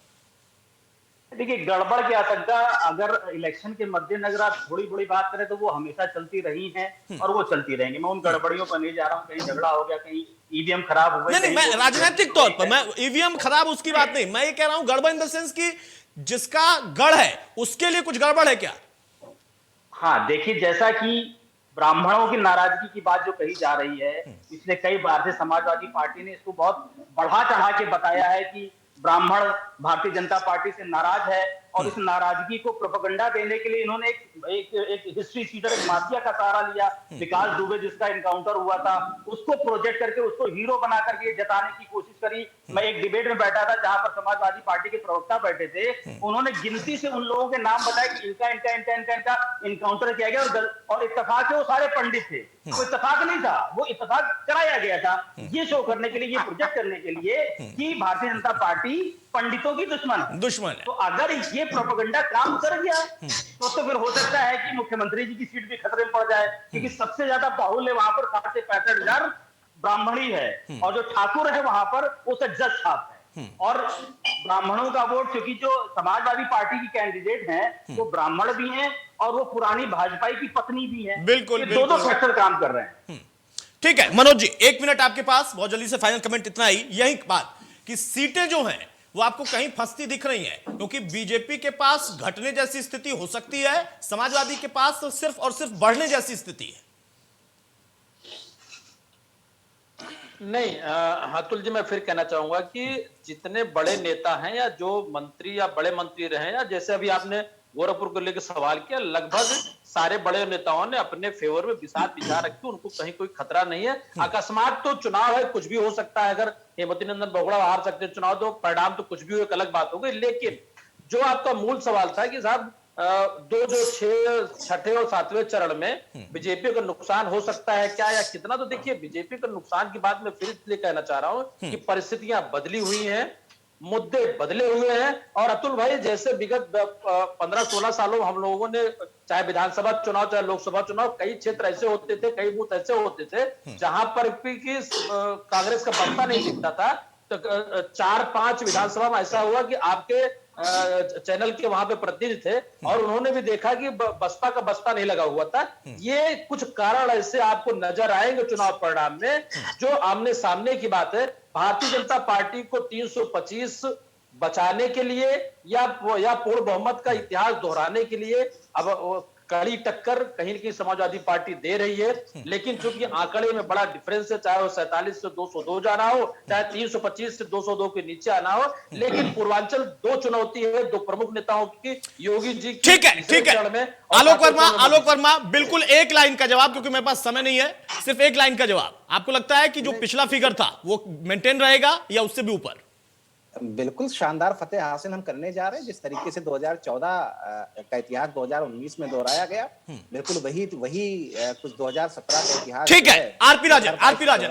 देखिए, गड़बड़ की आशंका अगर इलेक्शन के मद्देनजर आप थोड़ी बड़ी बात करें तो वो हमेशा चलती रही हैं और वो चलती रहेंगी। मैं उन गड़बड़ियों पर नहीं जा रहा हूं, कहीं झगड़ा हो गया, कहीं ईवीएम खराब हुए। नहीं, मैं राजनीतिक तौर पर, मैं ईवीएम खराब उसकी बात नहीं, मैं ये कह रहा हूं गड़बड़ इन द सेंस की जिसका गढ़ है उसके लिए कुछ गड़बड़ है क्या? हाँ, देखिए, जैसा कि ब्राह्मणों की नाराजगी की बात जो कही जा रही है, पिछले कई बार से समाजवादी पार्टी ने इसको बहुत बढ़ा चढ़ा के बताया है कि ब्राह्मण भारतीय जनता पार्टी से नाराज है, और इस नाराजगी को प्रोपेगेंडा देने के लिए इन्होंने एक हिस्ट्री शीटर, एक माफिया का सहारा लिया। विकास दुबे जिसका इनकाउंटर हुआ था, उसको प्रोजेक्ट करके उसको हीरो बना करके जताने की कोशिश करी। मैं एक डिबेट में बैठा था जहां पर समाजवादी पार्टी के प्रवक्ता बैठे थे, उन्होंने गिनती से उन लोगों के नाम बताए कि इनका इनका इनका इनका इनका इनकाउंटर किया गया, और इत्तेफाक से वो सारे पंडित थे। वो इत्तेफाक नहीं था, वो इत्तेफाक कराया गया था, ये शो करने के लिए, ये प्रोजेक्ट करने के लिए कि भारतीय जनता पार्टी पंडितों की दुश्मन है। तो अगर ये प्रोपेगेंडा काम कर गया तो फिर हो सकता है कि मुख्यमंत्री जी की सीट भी खतरे में पड़ जाए, क्योंकि सबसे ज्यादा बाहुल्य वहां पर 60 से 65,000 ब्राह्मणी है, और जो ठाकुर है वहां पर वो जज साहब है। और ब्राह्मणों का वोट, क्योंकि जो समाजवादी पार्टी की कैंडिडेट हैं वो ब्राह्मण भी हैं और वो पुरानी भाजपा की पत्नी भी हैं। बिल्कुल, दोनों फैक्टर काम कर रहे हैं। ठीक है मनोज जी, 1 मिनट आपके पास, बहुत जल्दी से फाइनल कमेंट इतना ही, यही बात कि सीटें जो हैं वो आपको कहीं फंसती दिख रही हैं, क्योंकि बीजेपी के पास घटने जैसी स्थिति हो सकती है, समाजवादी के पास तो सिर्फ और सिर्फ बढ़ने जैसी स्थिति है। नहीं, अतुल जी, मैं फिर कहना चाहूंगा कि जितने बड़े नेता हैं या जो मंत्री या बड़े मंत्री रहे, या जैसे अभी आपने गोरखपुर को लेकर सवाल किया, लगभग सारे बड़े नेताओं ने अपने फेवर में बिसात बिछा रखी, उनको कहीं कोई खतरा नहीं है। अकस्मात तो चुनाव है, कुछ भी हो सकता है। अगर हेमंत नंदन बहुगुणा हार सकते हैं चुनाव, तो परिणाम तो कुछ भी हो, एक अलग बात हो गई। लेकिन जो आपका मूल सवाल था कि साहब छठे और सातवें चरण में बीजेपी का नुकसान हो सकता है क्या या कितना, तो देखिए, बीजेपी का नुकसान की बात मैं फिर इसलिए कहना चाह रहा हूं कि परिस्थितियां बदली हुई हैं, मुद्दे बदले हुए हैं। और अतुल भाई, जैसे विगत 15-16 सालों हम लोगों ने, चाहे विधानसभा चुनाव चाहे लोकसभा चुनाव, कई क्षेत्र ऐसे होते थे, कई बूथ ऐसे होते थे जहां पर कांग्रेस का बसपा नहीं दिखता था। तो 4-5 विधानसभा में ऐसा हुआ कि आपके चैनल के वहां पे प्रतिनिधि थे और उन्होंने भी देखा कि बसपा का बसपा नहीं लगा हुआ था। ये कुछ कारण ऐसे आपको नजर आएंगे चुनाव परिणाम में, जो आमने सामने की बात है। भारतीय जनता पार्टी को 325 बचाने के लिए या पूर्ण बहुमत का इतिहास दोहराने के लिए अब कड़ी टक्कर कहीं न कहीं समाजवादी पार्टी दे रही है। लेकिन चूंकि आंकड़े में बड़ा डिफरेंस है, चाहे वो 47 से 202 जाना हो, चाहे 325 से 202 के नीचे आना हो, लेकिन पूर्वांचल दो चुनौती है, दो प्रमुख नेताओं की, योगी जी की। ठीक है आलोक वर्मा, बिल्कुल एक लाइन का जवाब, क्योंकि मेरे पास समय नहीं है, सिर्फ एक लाइन का जवाब। आपको लगता है कि जो पिछला फिगर था वो मेंटेन रहेगा या उससे भी ऊपर? बिल्कुल शानदार फतेह हासिल हम करने जा रहे हैं। जिस तरीके से 2014 का इतिहास 2019 में दोहराया गया, बिल्कुल वही कुछ 2017 का इतिहास। ठीक है, आरपी राजन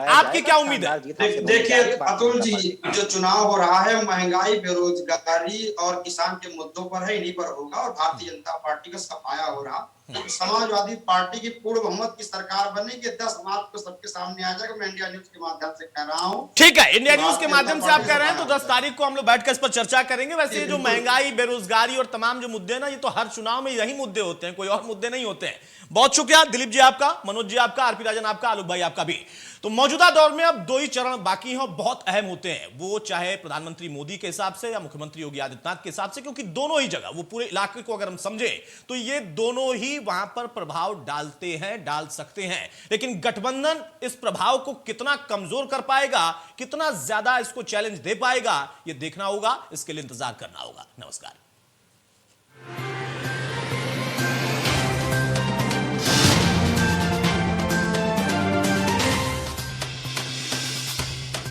आपकी क्या उम्मीद है? देखिए अतुल जी, जो चुनाव हो रहा है महंगाई, बेरोजगारी और किसान के मुद्दों पर है, इन्हीं पर होगा। और भारतीय जनता पार्टी का सफाया हो रहा, समाजवादी पार्टी की पूर्ण बहुमत की सरकार बनेगी। 10 मार्च को सबके सामने आ जाएगा। मैं इंडिया न्यूज के माध्यम से कह रहा हूँ। ठीक है, इंडिया न्यूज के माध्यम से आप कह रहे हैं, तो 10 तारीख को हम लोग बैठकर इस पर चर्चा करेंगे। वैसे ये जो महंगाई, बेरोजगारी और तमाम जो मुद्दे ना, ये तो हर चुनाव में यही मुद्दे होते हैं, कोई और मुद्दे नहीं होते हैं। बहुत शुक्रिया दिलीप जी आपका, मनोज जी आपका, आरपी राजन आपका, आलोक भाई आपका भी। तो मौजूदा दौर में अब 2 ही चरण बाकी हैं और बहुत अहम होते हैं, वो चाहे प्रधानमंत्री मोदी के हिसाब से या मुख्यमंत्री योगी आदित्यनाथ के हिसाब से, क्योंकि दोनों ही जगह, वो पूरे इलाके को अगर हम समझें तो ये दोनों ही वहां पर प्रभाव डालते हैं, डाल सकते हैं। लेकिन गठबंधन इस प्रभाव को कितना कमजोर कर पाएगा, कितना ज्यादा इसको चैलेंज दे पाएगा, ये देखना होगा, इसके लिए इंतजार करना होगा। नमस्कार।